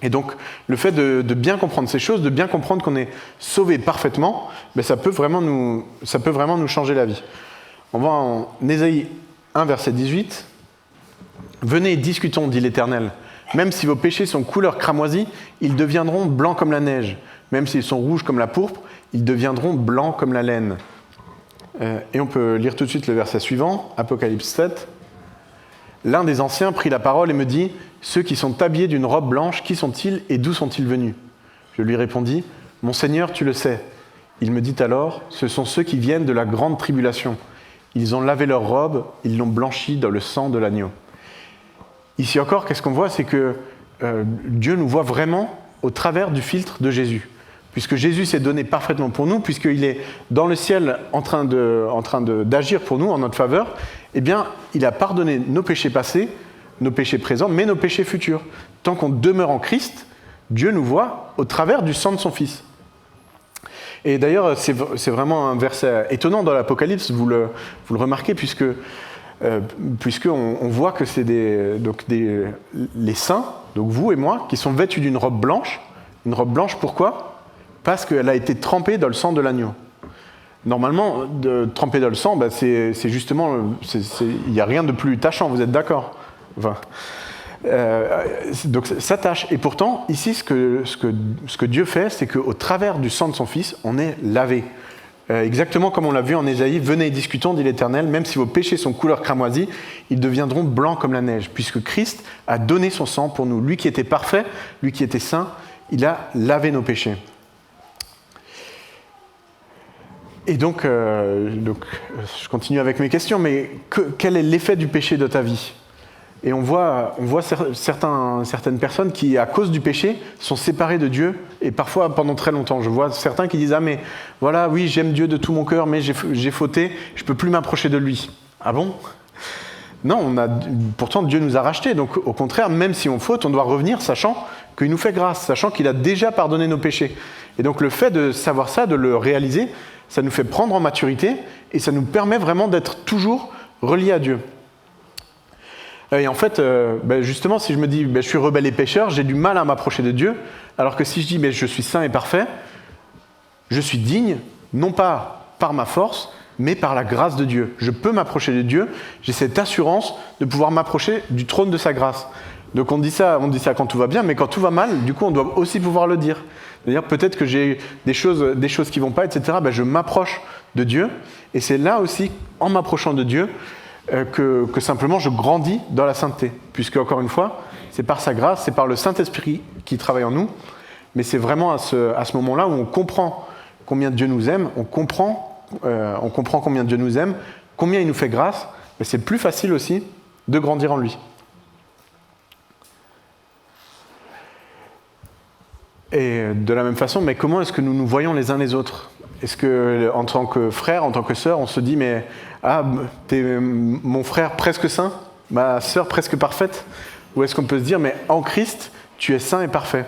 Et donc le fait de bien comprendre ces choses, de bien comprendre qu'on est sauvé parfaitement, ça peut vraiment nous changer la vie. On va en Ésaïe 1, verset 18. « Venez, discutons, dit l'Éternel. Même si vos péchés sont couleur cramoisie, ils deviendront blancs comme la neige. Même s'ils sont rouges comme la pourpre, ils deviendront blancs comme la laine. » Et on peut lire tout de suite le verset suivant, Apocalypse 7. « L'un des anciens prit la parole et me dit, « Ceux qui sont habillés d'une robe blanche, qui sont-ils et d'où sont-ils venus ?» Je lui répondis, « Mon Seigneur, tu le sais. » Il me dit alors, ce sont ceux qui viennent de la grande tribulation. Ils ont lavé leurs robes, ils l'ont blanchi dans le sang de l'agneau. Ici encore, qu'est-ce qu'on voit? C'est que Dieu nous voit vraiment au travers du filtre de Jésus. Puisque Jésus s'est donné parfaitement pour nous, puisqu'il est dans le ciel en train d'agir pour nous en notre faveur, eh bien, il a pardonné nos péchés passés, nos péchés présents, mais nos péchés futurs. Tant qu'on demeure en Christ, Dieu nous voit au travers du sang de son Fils. Et d'ailleurs, c'est vraiment un verset étonnant dans l'Apocalypse, vous le remarquez, puisqu'on voit que c'est les saints, donc vous et moi, qui sont vêtus d'une robe blanche. Une robe blanche, pourquoi? Parce qu'elle a été trempée dans le sang de l'agneau. Normalement, tremper dans le sang, c'est justement, il n'y a rien de plus tachant, vous êtes d'accord? Enfin, donc ça tâche. Et pourtant, ici, ce que Dieu fait, c'est qu'au travers du sang de son Fils, on est lavé. Exactement comme on l'a vu en Ésaïe, venez et discutons, dit l'Éternel, même si vos péchés sont couleur cramoisie, ils deviendront blancs comme la neige, puisque Christ a donné son sang pour nous. Lui qui était parfait, lui qui était saint, il a lavé nos péchés. Et donc, je continue avec mes questions, mais quel est l'effet du péché de ta vie? Et on voit certaines personnes qui, à cause du péché, sont séparées de Dieu, et parfois pendant très longtemps. Je vois certains qui disent « Ah mais voilà, oui, j'aime Dieu de tout mon cœur, mais j'ai fauté, je ne peux plus m'approcher de lui. » Ah bon? Non, pourtant Dieu nous a rachetés, donc au contraire, même si on faute, on doit revenir sachant qu'il nous fait grâce, sachant qu'il a déjà pardonné nos péchés. Et donc le fait de savoir ça, de le réaliser, ça nous fait prendre en maturité, et ça nous permet vraiment d'être toujours reliés à Dieu. Et en fait, justement, si je me dis je suis rebelle et pécheur, j'ai du mal à m'approcher de Dieu, alors que si je dis je suis saint et parfait, je suis digne, non pas par ma force, mais par la grâce de Dieu. Je peux m'approcher de Dieu, j'ai cette assurance de pouvoir m'approcher du trône de sa grâce. Donc on dit ça quand tout va bien, mais quand tout va mal, du coup on doit aussi pouvoir le dire. C'est-à-dire peut-être que j'ai des choses qui ne vont pas, etc. Je m'approche de Dieu, et c'est là aussi, en m'approchant de Dieu, que simplement je grandis dans la sainteté. Puisque, encore une fois, c'est par sa grâce, c'est par le Saint-Esprit qui travaille en nous, mais c'est vraiment à ce moment-là où on comprend combien Dieu nous aime, on comprend combien Dieu nous aime, combien il nous fait grâce, et c'est plus facile aussi de grandir en lui. Et de la même façon, mais comment est-ce que nous nous voyons les uns les autres? Est-ce que, en tant que frère, en tant que sœur, on se dit, mais t'es mon frère presque saint, ma sœur presque parfaite? Ou est-ce qu'on peut se dire, mais en Christ, tu es saint et parfait?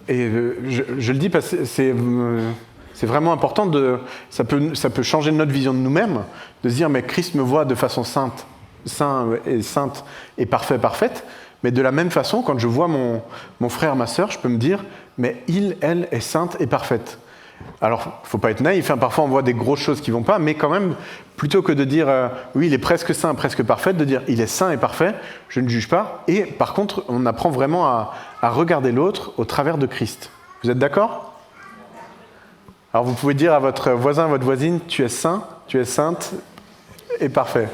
Et je le dis parce que c'est vraiment important, ça peut changer notre vision de nous-mêmes, de se dire, mais Christ me voit de façon sainte et parfaite. Mais de la même façon, quand je vois mon frère, ma sœur, je peux me dire, mais elle est sainte et parfaite. Alors, il ne faut pas être naïf, parfois on voit des grosses choses qui ne vont pas, mais quand même, plutôt que de dire, oui, il est presque saint, presque parfait, de dire, il est saint et parfait, je ne juge pas. Et par contre, on apprend vraiment à regarder l'autre au travers de Christ. Vous êtes d'accord? Alors, vous pouvez dire à votre voisin, à votre voisine, tu es saint, tu es sainte et parfait.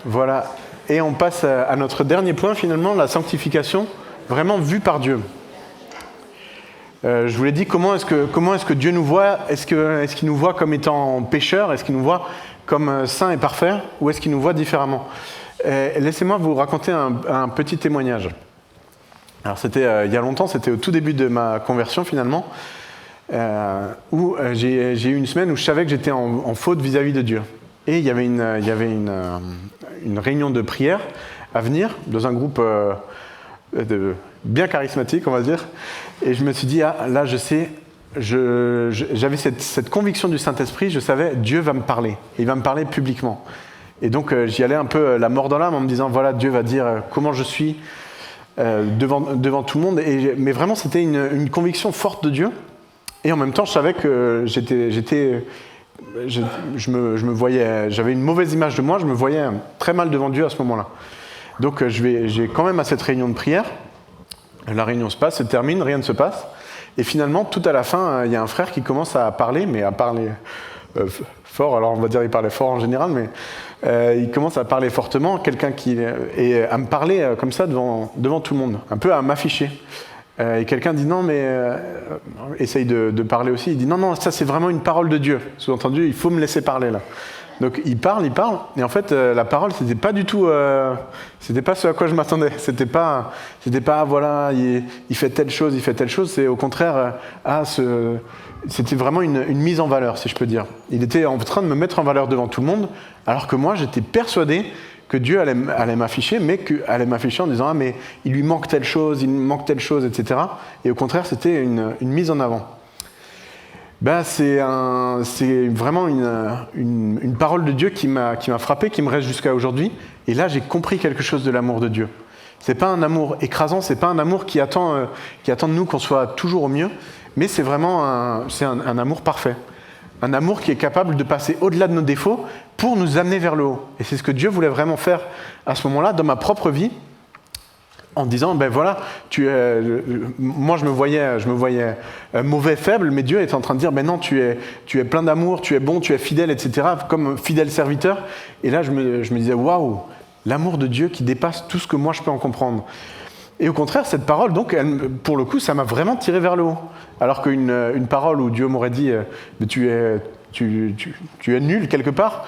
Voilà, et on passe à notre dernier point finalement, la sanctification, vraiment vue par Dieu. Je vous l'ai dit, comment est-ce que Dieu nous voit? Est-ce qu'il nous voit comme étant pécheurs? Est-ce qu'il nous voit comme saints et parfaits? Ou est-ce qu'il nous voit différemment? Laissez-moi vous raconter un petit témoignage. Alors c'était il y a longtemps, c'était au tout début de ma conversion finalement, où j'ai eu une semaine où je savais que j'étais en faute vis-à-vis de Dieu. Et il y avait une réunion de prière à venir dans un groupe bien charismatique, on va dire. Et je me suis dit, là, je sais, j'avais cette conviction du Saint-Esprit, je savais, Dieu va me parler. Et il va me parler publiquement. Et donc, j'y allais un peu la mort dans l'âme en me disant, voilà, Dieu va dire comment je suis devant tout le monde. Mais vraiment, c'était une conviction forte de Dieu. Et en même temps, je savais que je me voyais, j'avais une mauvaise image de moi, je me voyais très mal devant Dieu à ce moment-là. Donc j'ai quand même à cette réunion de prière, La réunion se passe, se termine, rien ne se passe. Et finalement, tout à la fin, il y a un frère qui commence à parler, mais à parler fort. Alors on va dire qu'il parlait fort en général, mais il commence à parler fortement. Et à me parler comme ça devant tout le monde, un peu à m'afficher. Et quelqu'un dit non, mais essaye de parler aussi. Il dit non, ça c'est vraiment une parole de Dieu. Sous-entendu, il faut me laisser parler là. Donc il parle, et en fait la parole c'était pas du tout, c'était pas ce à quoi je m'attendais. C'était pas voilà, il fait telle chose. C'est au contraire, c'était vraiment une mise en valeur, si je peux dire. Il était en train de me mettre en valeur devant tout le monde, alors que moi j'étais persuadé que Dieu allait m'afficher, mais allait m'afficher en disant ah mais il lui manque telle chose, etc. Et au contraire c'était une mise en avant. C'est vraiment une parole de Dieu qui m'a frappé, qui me reste jusqu'à aujourd'hui. Et là, j'ai compris quelque chose de l'amour de Dieu. C'est pas un amour écrasant, c'est pas un amour qui attend de nous qu'on soit toujours au mieux, mais c'est vraiment un amour parfait. Un amour qui est capable de passer au-delà de nos défauts pour nous amener vers le haut. Et c'est ce que Dieu voulait vraiment faire à ce moment-là, dans ma propre vie, en disant, voilà, moi je me voyais mauvais, faible, mais Dieu est en train de dire, non, tu es plein d'amour, tu es bon, tu es fidèle, etc., comme fidèle serviteur. Et là, je me disais, waouh, l'amour de Dieu qui dépasse tout ce que moi je peux en comprendre. Et au contraire, cette parole, donc, pour le coup, ça m'a vraiment tiré vers le haut. Alors qu'une parole où Dieu m'aurait dit, tu es nul quelque part,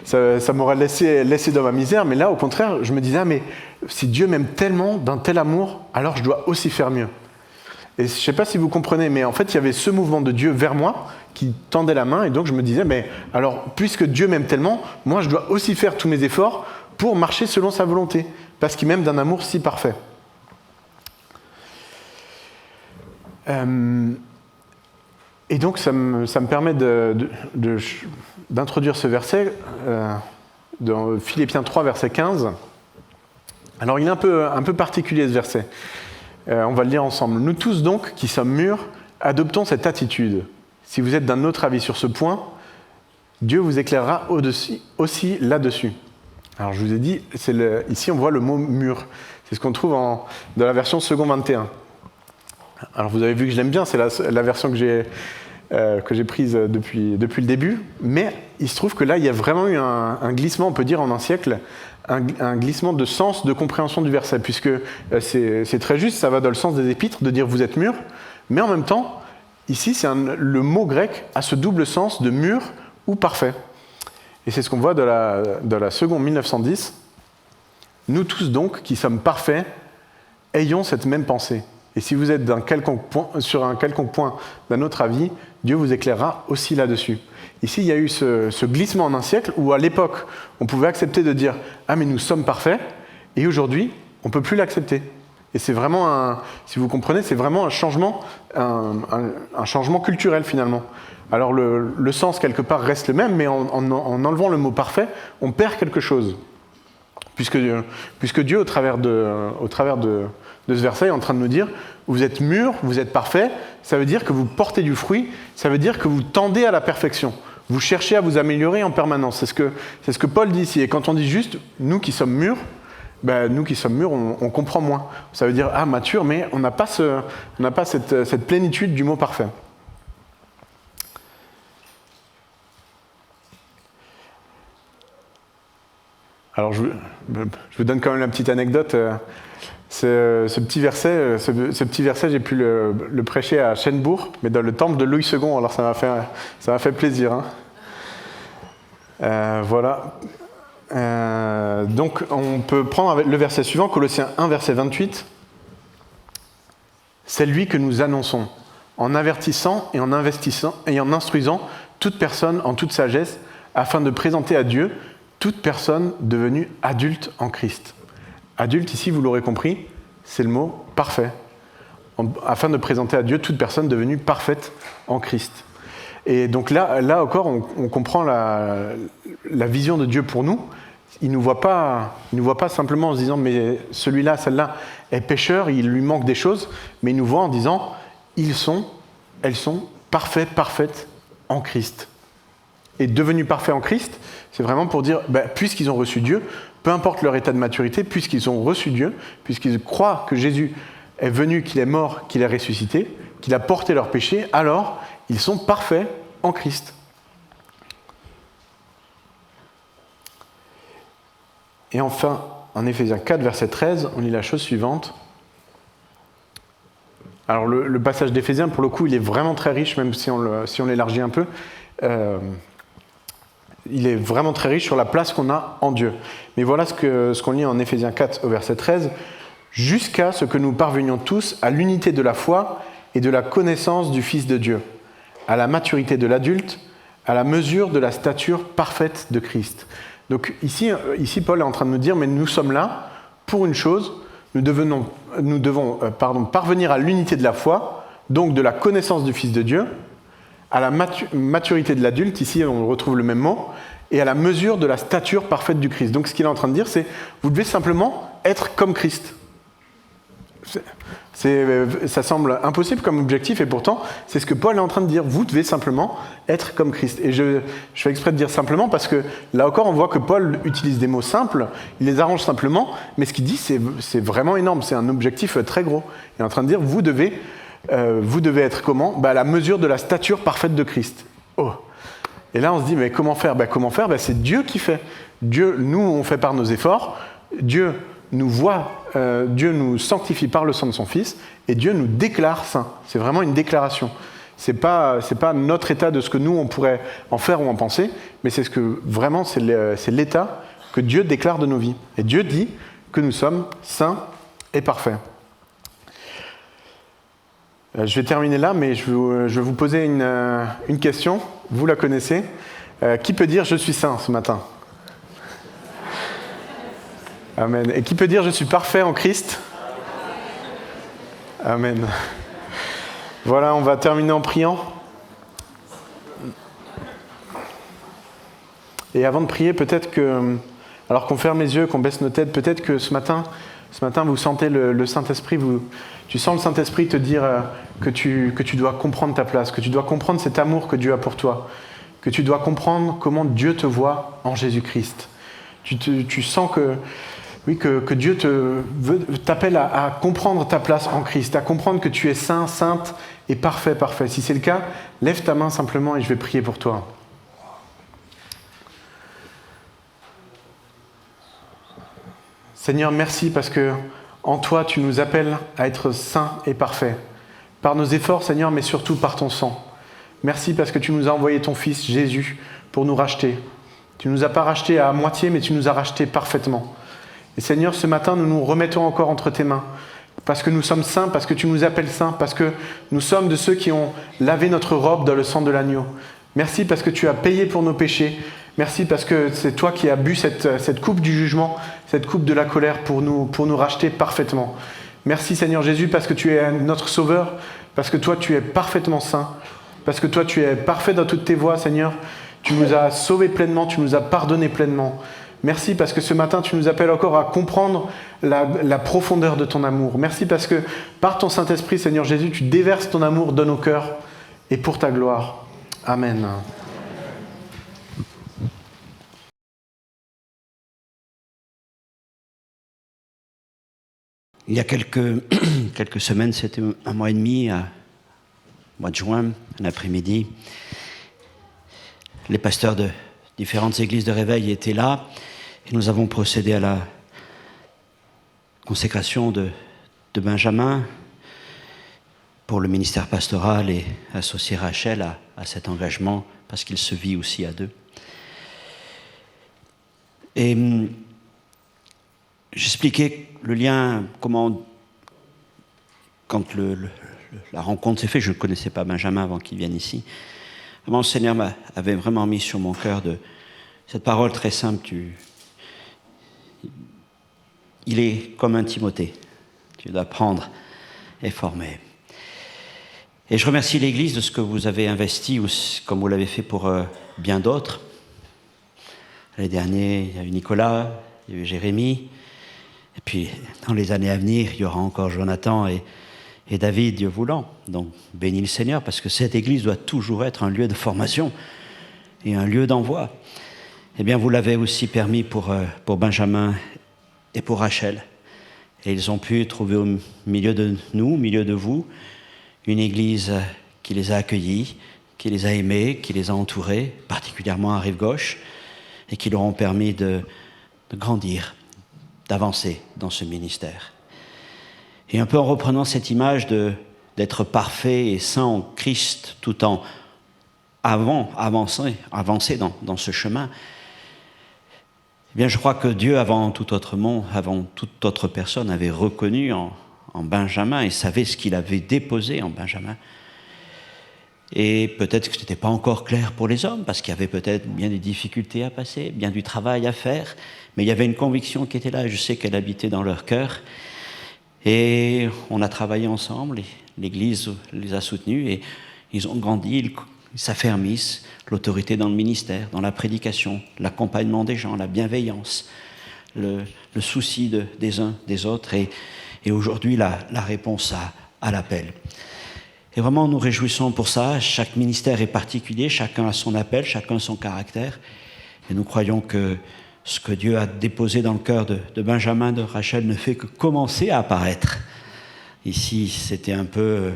ça m'aurait laissé dans ma misère. Mais là, au contraire, je me disais, mais si Dieu m'aime tellement, d'un tel amour, alors je dois aussi faire mieux. Et je ne sais pas si vous comprenez, mais en fait, il y avait ce mouvement de Dieu vers moi qui tendait la main. Et donc, je me disais, alors, puisque Dieu m'aime tellement, moi, je dois aussi faire tous mes efforts pour marcher selon sa volonté, parce qu'il m'aime d'un amour si parfait. Et donc, ça me permet d'introduire ce verset dans Philippiens 3, verset 15. Alors, il est un peu particulier, ce verset. On va le lire ensemble. « Nous tous donc, qui sommes mûrs, adoptons cette attitude. Si vous êtes d'un autre avis sur ce point, Dieu vous éclairera aussi là-dessus. » Alors, je vous ai dit, ici, on voit le mot « mûr ». C'est ce qu'on trouve dans la version second 21. Alors, vous avez vu que je l'aime bien, c'est la version que j'ai prise depuis le début. Mais il se trouve que là, il y a vraiment eu un glissement, on peut dire en un siècle, un glissement de sens, de compréhension du verset, puisque c'est très juste, ça va dans le sens des épîtres, de dire « vous êtes mûrs », mais en même temps, ici, le mot grec a ce double sens de « mûr » ou « parfait ». Et c'est ce qu'on voit de la seconde 1910. « Nous tous donc, qui sommes parfaits, ayons cette même pensée. Et si vous êtes sur un quelconque point d'un autre avis, Dieu vous éclairera aussi là-dessus. » Ici, il y a eu ce glissement en un siècle où, à l'époque, on pouvait accepter de dire « Ah, mais nous sommes parfaits », et aujourd'hui, on ne peut plus l'accepter. Et c'est vraiment, si vous comprenez, c'est vraiment un changement culturel, finalement. Alors, le sens, quelque part, reste le même, mais en enlevant le mot « parfait », on perd quelque chose. Puisque Dieu, au travers de ce verset, est en train de nous dire « Vous êtes mûrs, vous êtes parfaits », ça veut dire que vous portez du fruit, ça veut dire que vous tendez à la perfection. Vous cherchez à vous améliorer en permanence. C'est ce que Paul dit ici. Et quand on dit juste « nous qui sommes mûrs », on comprend moins. Ça veut dire « ah, mature », mais on n'a pas cette plénitude du mot « parfait ». Alors, je vous donne quand même la petite anecdote. Ce petit verset, j'ai pu le prêcher à Chênebourg, mais dans le temple de Louis II. Alors, ça m'a fait plaisir. Hein. Voilà. Donc, on peut prendre le verset suivant, Colossiens 1, verset 28. C'est lui que nous annonçons, en avertissant et en investissant et en instruisant toute personne en toute sagesse, afin de présenter à Dieu toute personne devenue adulte en Christ. Adulte, ici, vous l'aurez compris, c'est le mot « parfait », afin de présenter à Dieu toute personne devenue parfaite en Christ. Et donc là encore, on comprend la vision de Dieu pour nous. Il ne nous voit pas simplement en se disant « mais celui-là, celle-là est pécheur, il lui manque des choses », mais il nous voit en disant « elles sont parfaites en Christ ». est devenu parfait en Christ, c'est vraiment pour dire, puisqu'ils ont reçu Dieu, peu importe leur état de maturité, puisqu'ils ont reçu Dieu, puisqu'ils croient que Jésus est venu, qu'il est mort, qu'il est ressuscité, qu'il a porté leurs péchés, alors ils sont parfaits en Christ. Et enfin, en Éphésiens 4, verset 13, on lit la chose suivante. Alors le passage d'Éphésiens, pour le coup, il est vraiment très riche, même si on l'élargit un peu. Il est vraiment très riche sur la place qu'on a en Dieu. Mais voilà ce qu'on lit en Éphésiens 4, au verset 13. « Jusqu'à ce que nous parvenions tous à l'unité de la foi et de la connaissance du Fils de Dieu, à la maturité de l'adulte, à la mesure de la stature parfaite de Christ. » Donc ici, Paul est en train de nous dire, mais nous sommes là pour une chose, nous devons parvenir à l'unité de la foi, donc de la connaissance du Fils de Dieu, à la maturité de l'adulte, ici on retrouve le même mot, et à la mesure de la stature parfaite du Christ. Donc ce qu'il est en train de dire, c'est, vous devez simplement être comme Christ. Ça semble impossible comme objectif, et pourtant, c'est ce que Paul est en train de dire. Vous devez simplement être comme Christ. Et je fais exprès de dire simplement, parce que là encore, on voit que Paul utilise des mots simples, il les arrange simplement, mais ce qu'il dit, c'est vraiment énorme, c'est un objectif très gros. Il est en train de dire, vous devez être comment ? À la mesure de la stature parfaite de Christ. Oh. Et là, on se dit, mais comment faire ? Comment faire ? C'est Dieu qui fait. Dieu, nous, on fait par nos efforts. Dieu nous voit, Dieu nous sanctifie par le sang de son Fils, et Dieu nous déclare saints. C'est vraiment une déclaration. C'est pas notre état de ce que nous, on pourrait en faire ou en penser, mais c'est c'est l'état que Dieu déclare de nos vies. Et Dieu dit que nous sommes saints et parfaits. Je vais terminer là, mais je vais vous poser une question. Vous la connaissez. Qui peut dire « je suis saint » ce matin ? Amen. Et qui peut dire « je suis parfait en Christ » ? Amen. Voilà, on va terminer en priant. Et avant de prier, peut-être que, alors qu'on ferme les yeux, qu'on baisse nos têtes, peut-être que ce matin vous sentez le Saint-Esprit, tu sens le Saint-Esprit te dire que tu dois comprendre ta place, que tu dois comprendre cet amour que Dieu a pour toi, que tu dois comprendre comment Dieu te voit en Jésus-Christ. Tu sens que Dieu t'appelle à comprendre ta place en Christ, à comprendre que tu es saint, sainte et parfait. Si c'est le cas, lève ta main simplement et je vais prier pour toi. Seigneur, merci parce que en toi, tu nous appelles à être saints et parfaits. Par nos efforts, Seigneur, mais surtout par ton sang. Merci parce que tu nous as envoyé ton Fils, Jésus, pour nous racheter. Tu ne nous as pas rachetés à moitié, mais tu nous as rachetés parfaitement. Et Seigneur, ce matin, nous nous remettons encore entre tes mains. Parce que nous sommes saints, parce que tu nous appelles saints, parce que nous sommes de ceux qui ont lavé notre robe dans le sang de l'agneau. Merci parce que tu as payé pour nos péchés. Merci parce que c'est toi qui as bu cette coupe du jugement, cette coupe de la colère pour nous racheter parfaitement. Merci Seigneur Jésus parce que tu es notre sauveur, parce que toi tu es parfaitement saint, parce que toi tu es parfait dans toutes tes voies Seigneur. Tu nous as sauvés pleinement, tu nous as pardonnés pleinement. Merci parce que ce matin tu nous appelles encore à comprendre la profondeur de ton amour. Merci parce que par ton Saint-Esprit Seigneur Jésus, tu déverses ton amour dans nos cœurs et pour ta gloire. Amen. Il y a quelques semaines, c'était un mois et demi, mois de juin, un après-midi, les pasteurs de différentes églises de réveil étaient là et nous avons procédé à la consécration de Benjamin pour le ministère pastoral et associer Rachel à cet engagement parce qu'il se vit aussi à deux. Et j'expliquais le lien, comment, quand la rencontre s'est faite, je ne connaissais pas Benjamin avant qu'il vienne ici, comment le Seigneur avait vraiment mis sur mon cœur cette parole très simple, il est comme un Timothée, tu dois prendre et former. Et je remercie l'Église de ce que vous avez investi, comme vous l'avez fait pour bien d'autres. L'année dernière, il y a eu Nicolas, il y a eu Jérémie, et puis dans les années à venir, il y aura encore Jonathan et David, Dieu voulant. Donc bénis le Seigneur, parce que cette Église doit toujours être un lieu de formation. et un lieu d'envoi. Eh bien, vous l'avez aussi permis pour Benjamin et pour Rachel. Et ils ont pu trouver au milieu de nous, au milieu de vous, une église qui les a accueillis, qui les a aimés, qui les a entourés, particulièrement à Rive-Gauche, et qui leur ont permis de grandir, d'avancer dans ce ministère. Et un peu en reprenant cette image d'être parfait et saint en Christ, tout en avancer dans ce chemin, eh bien, je crois que Dieu, avant tout autre monde, avant toute autre personne, avait reconnu en Benjamin et savait ce qu'il avait déposé en Benjamin. Et peut-être que ce n'était pas encore clair pour les hommes, parce qu'il y avait peut-être bien des difficultés à passer, bien du travail à faire, mais il y avait une conviction qui était là, et je sais qu'elle habitait dans leur cœur. Et on a travaillé ensemble, et l'Église les a soutenus, et ils ont grandi, ils s'affermissent, l'autorité dans le ministère, dans la prédication, l'accompagnement des gens, la bienveillance, le souci des uns, des autres, et aujourd'hui la réponse à l'appel. Et vraiment, nous réjouissons pour ça. Chaque ministère est particulier, chacun a son appel, chacun son caractère. Et nous croyons que ce que Dieu a déposé dans le cœur de Benjamin, de Rachel, ne fait que commencer à apparaître. Ici, c'était un peu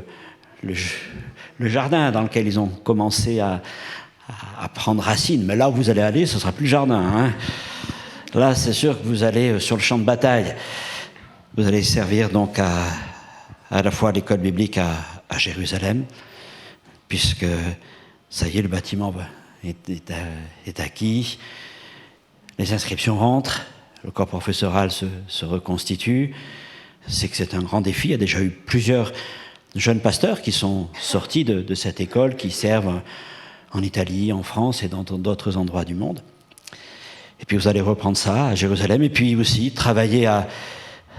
le jardin dans lequel ils ont commencé à prendre racine. Mais là où vous allez aller, ce ne sera plus le jardin. Hein. Là, c'est sûr que vous allez sur le champ de bataille. Vous allez servir donc à la fois l'école biblique à Jérusalem, puisque ça y est, le bâtiment est acquis, les inscriptions rentrent, le corps professoral se reconstitue. C'est que c'est un grand défi. Il y a déjà eu plusieurs jeunes pasteurs qui sont sortis de cette école, qui servent en Italie, en France et dans d'autres endroits du monde. Et puis vous allez reprendre ça à Jérusalem, et puis aussi travailler à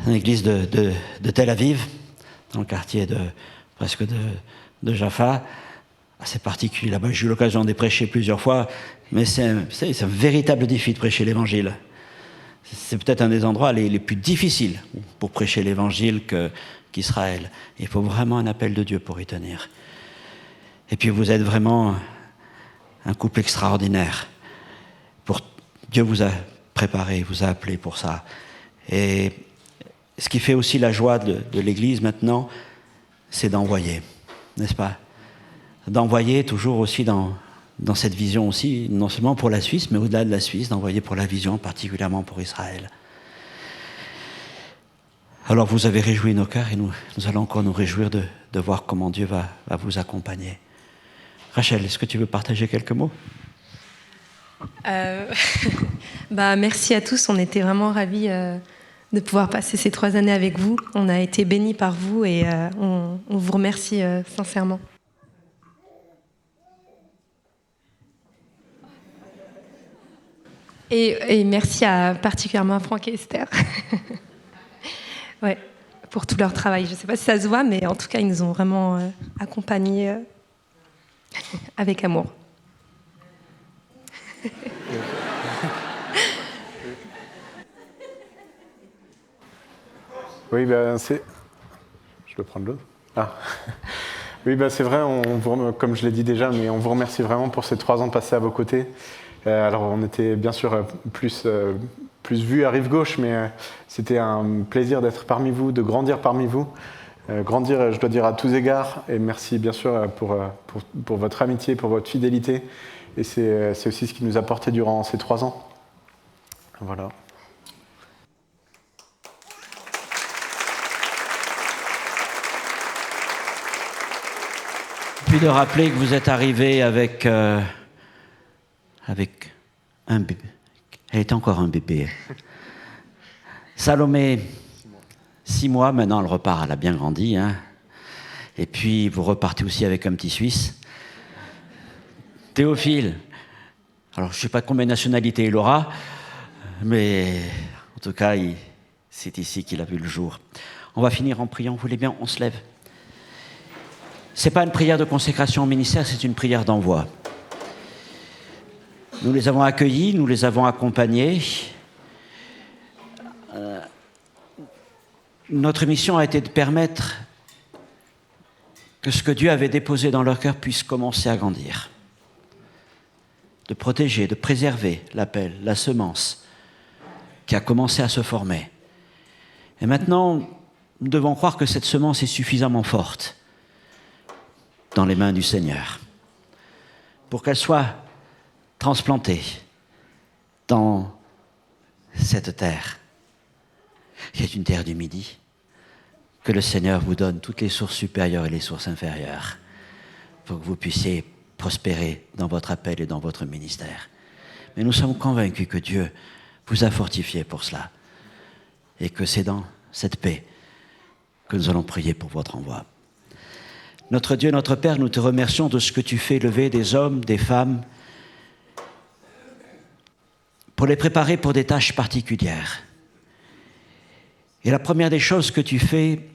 l'église de Tel Aviv, dans le quartier presque de Jaffa. C'est particulier là-bas. J'ai eu l'occasion de prêcher plusieurs fois, mais c'est un véritable défi de prêcher l'évangile. C'est peut-être un des endroits les plus difficiles pour prêcher l'évangile qu'Israël. Il faut vraiment un appel de Dieu pour y tenir. Et puis vous êtes vraiment un couple extraordinaire. Dieu vous a préparé, vous a appelé pour ça. Et ce qui fait aussi la joie de l'Église maintenant, c'est d'envoyer, n'est-ce pas? D'envoyer toujours aussi dans cette vision aussi, non seulement pour la Suisse, mais au-delà de la Suisse, d'envoyer pour la vision, particulièrement pour Israël. Alors vous avez réjoui nos cœurs et nous allons encore nous réjouir de voir comment Dieu va vous accompagner. Rachel, est-ce que tu veux partager quelques mots? Merci à tous, on était vraiment ravis de pouvoir passer ces 3 années avec vous. On a été bénis par vous et on vous remercie sincèrement. Et merci particulièrement à Franck et Esther ouais, pour tout leur travail. Je ne sais pas si ça se voit, mais en tout cas, ils nous ont vraiment accompagnés avec amour. Oui, je peux prendre l'autre. Ah. Oui, c'est vrai, comme je l'ai dit déjà, mais on vous remercie vraiment pour ces 3 ans passés à vos côtés. Alors, on était bien sûr plus vus à Rive-Gauche, mais c'était un plaisir d'être parmi vous, de grandir parmi vous. Grandir, je dois dire, à tous égards. Et merci bien sûr pour votre amitié, pour votre fidélité. Et c'est aussi ce qui nous a porté durant ces 3 ans. Voilà. Puis de rappeler que vous êtes arrivé avec un bébé. Elle est encore un bébé. Salomé, 6 mois, maintenant elle repart, elle a bien grandi. Hein. Et puis vous repartez aussi avec un petit Suisse. Théophile, alors je ne sais pas combien de nationalités il aura, mais en tout cas, c'est ici qu'il a vu le jour. On va finir en priant, vous voulez bien, on se lève. Ce n'est pas une prière de consécration au ministère, c'est une prière d'envoi. Nous les avons accueillis, nous les avons accompagnés. Notre mission a été de permettre que ce que Dieu avait déposé dans leur cœur puisse commencer à grandir. de protéger, de préserver l'appel, la semence qui a commencé à se former. Et maintenant, nous devons croire que cette semence est suffisamment forte dans les mains du Seigneur pour qu'elle soit transplantée dans cette terre, qui est une terre du Midi. Que le Seigneur vous donne toutes les sources supérieures et les sources inférieures pour que vous puissiez prospérer dans votre appel et dans votre ministère. Mais nous sommes convaincus que Dieu vous a fortifié pour cela et que c'est dans cette paix que nous allons prier pour votre envoi. Notre Dieu, notre Père, nous te remercions de ce que tu fais lever des hommes, des femmes, pour les préparer pour des tâches particulières. Et la première des choses que tu fais,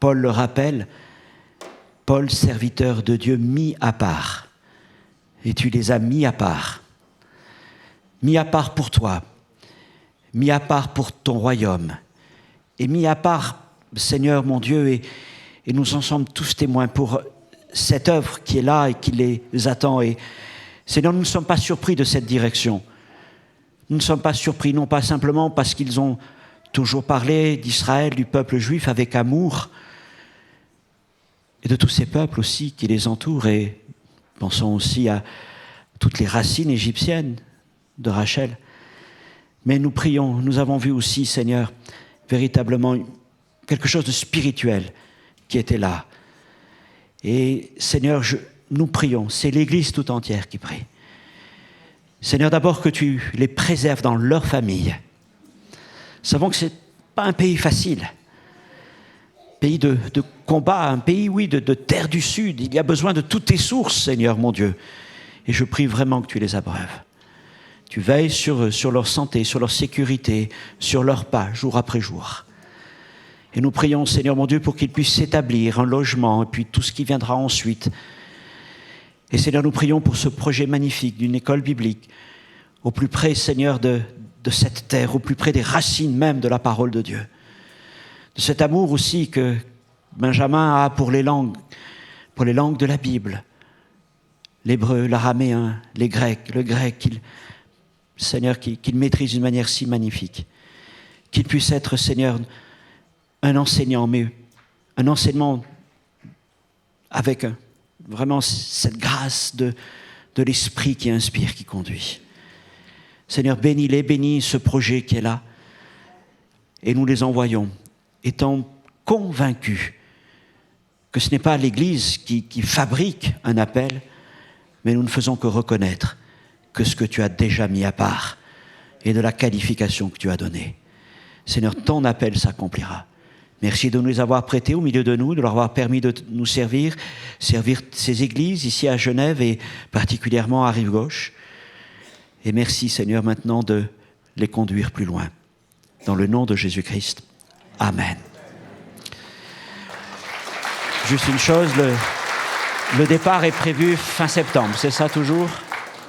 Paul le rappelle, Paul, serviteur de Dieu, mis à part. Et tu les as mis à part. Mis à part pour toi, mis à part pour ton royaume, et mis à part, Seigneur mon Dieu, et nous en sommes tous témoins pour cette œuvre qui est là et qui les attend. Et Seigneur, nous ne sommes pas surpris de cette direction. Nous ne sommes pas surpris, non pas simplement parce qu'ils ont toujours parlé d'Israël, du peuple juif avec amour, et de tous ces peuples aussi qui les entourent, et pensons aussi à toutes les racines égyptiennes de Rachel. Mais nous prions, nous avons vu aussi, Seigneur, véritablement quelque chose de spirituel qui était là. Et Seigneur, nous prions, c'est l'Église tout entière qui prie. Seigneur, d'abord que tu les préserves dans leur famille. Nous savons que ce n'est pas un pays facile. Pays de combat, un pays, oui, de terre du Sud. Il y a besoin de toutes tes sources, Seigneur, mon Dieu. Et je prie vraiment que tu les abreuves. Tu veilles sur eux, sur leur santé, sur leur sécurité, sur leurs pas, jour après jour. Et nous prions, Seigneur, mon Dieu, pour qu'ils puissent s'établir un logement, et puis tout ce qui viendra ensuite. Et Seigneur, nous prions pour ce projet magnifique d'une école biblique, au plus près, Seigneur, de cette terre, au plus près des racines même de la parole de Dieu. De cet amour aussi que Benjamin a pour les langues de la Bible. L'hébreu, l'araméen, le grec, Seigneur, qu'il maîtrise d'une manière si magnifique. Qu'il puisse être, Seigneur, un enseignant, mais un enseignement avec vraiment cette grâce de l'Esprit qui inspire, qui conduit. Seigneur, bénis-les, bénis ce projet qui est là. Et nous les envoyons, étant convaincus que ce n'est pas l'Église qui fabrique un appel, mais nous ne faisons que reconnaître que ce que tu as déjà mis à part et de la qualification que tu as donnée. Seigneur, ton appel s'accomplira. Merci de nous avoir prêtés au milieu de nous, de leur avoir permis de nous servir ces églises ici à Genève et particulièrement à Rive-Gauche. Et merci, Seigneur, maintenant de les conduire plus loin. Dans le nom de Jésus-Christ. Amen. Juste une chose, le départ est prévu fin septembre, c'est ça toujours ?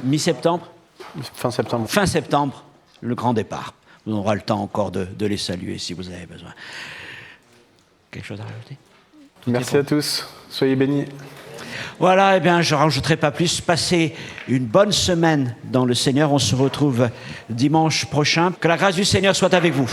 Mi-septembre ? Fin septembre. Fin septembre, le grand départ. On aura le temps encore de les saluer si vous avez besoin. Quelque chose à rajouter ? Merci à tous. Soyez bénis. Voilà, eh bien, je ne rajouterai pas plus. Passez une bonne semaine dans le Seigneur. On se retrouve dimanche prochain. Que la grâce du Seigneur soit avec vous.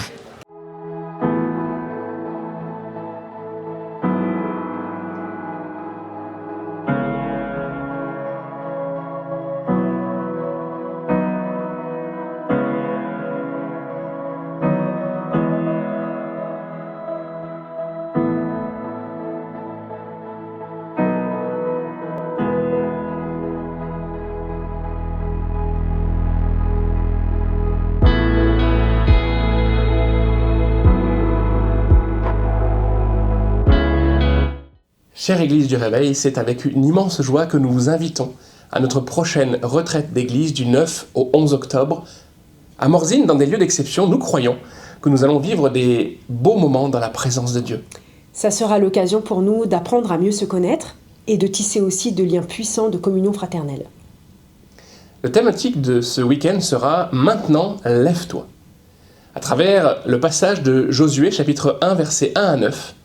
Chère Église du Réveil, c'est avec une immense joie que nous vous invitons à notre prochaine retraite d'église du 9 au 11 octobre. À Morzine, dans des lieux d'exception, nous croyons que nous allons vivre des beaux moments dans la présence de Dieu. Ça sera l'occasion pour nous d'apprendre à mieux se connaître et de tisser aussi de liens puissants de communion fraternelle. Le thématique de ce week-end sera « Maintenant, lève-toi ». À travers le passage de Josué, chapitre 1, versets 1 à 9,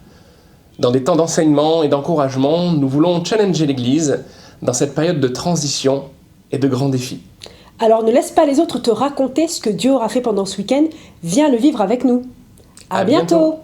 dans des temps d'enseignement et d'encouragement, nous voulons challenger l'Église dans cette période de transition et de grands défis. Alors ne laisse pas les autres te raconter ce que Dieu aura fait pendant ce week-end, viens le vivre avec nous. À bientôt.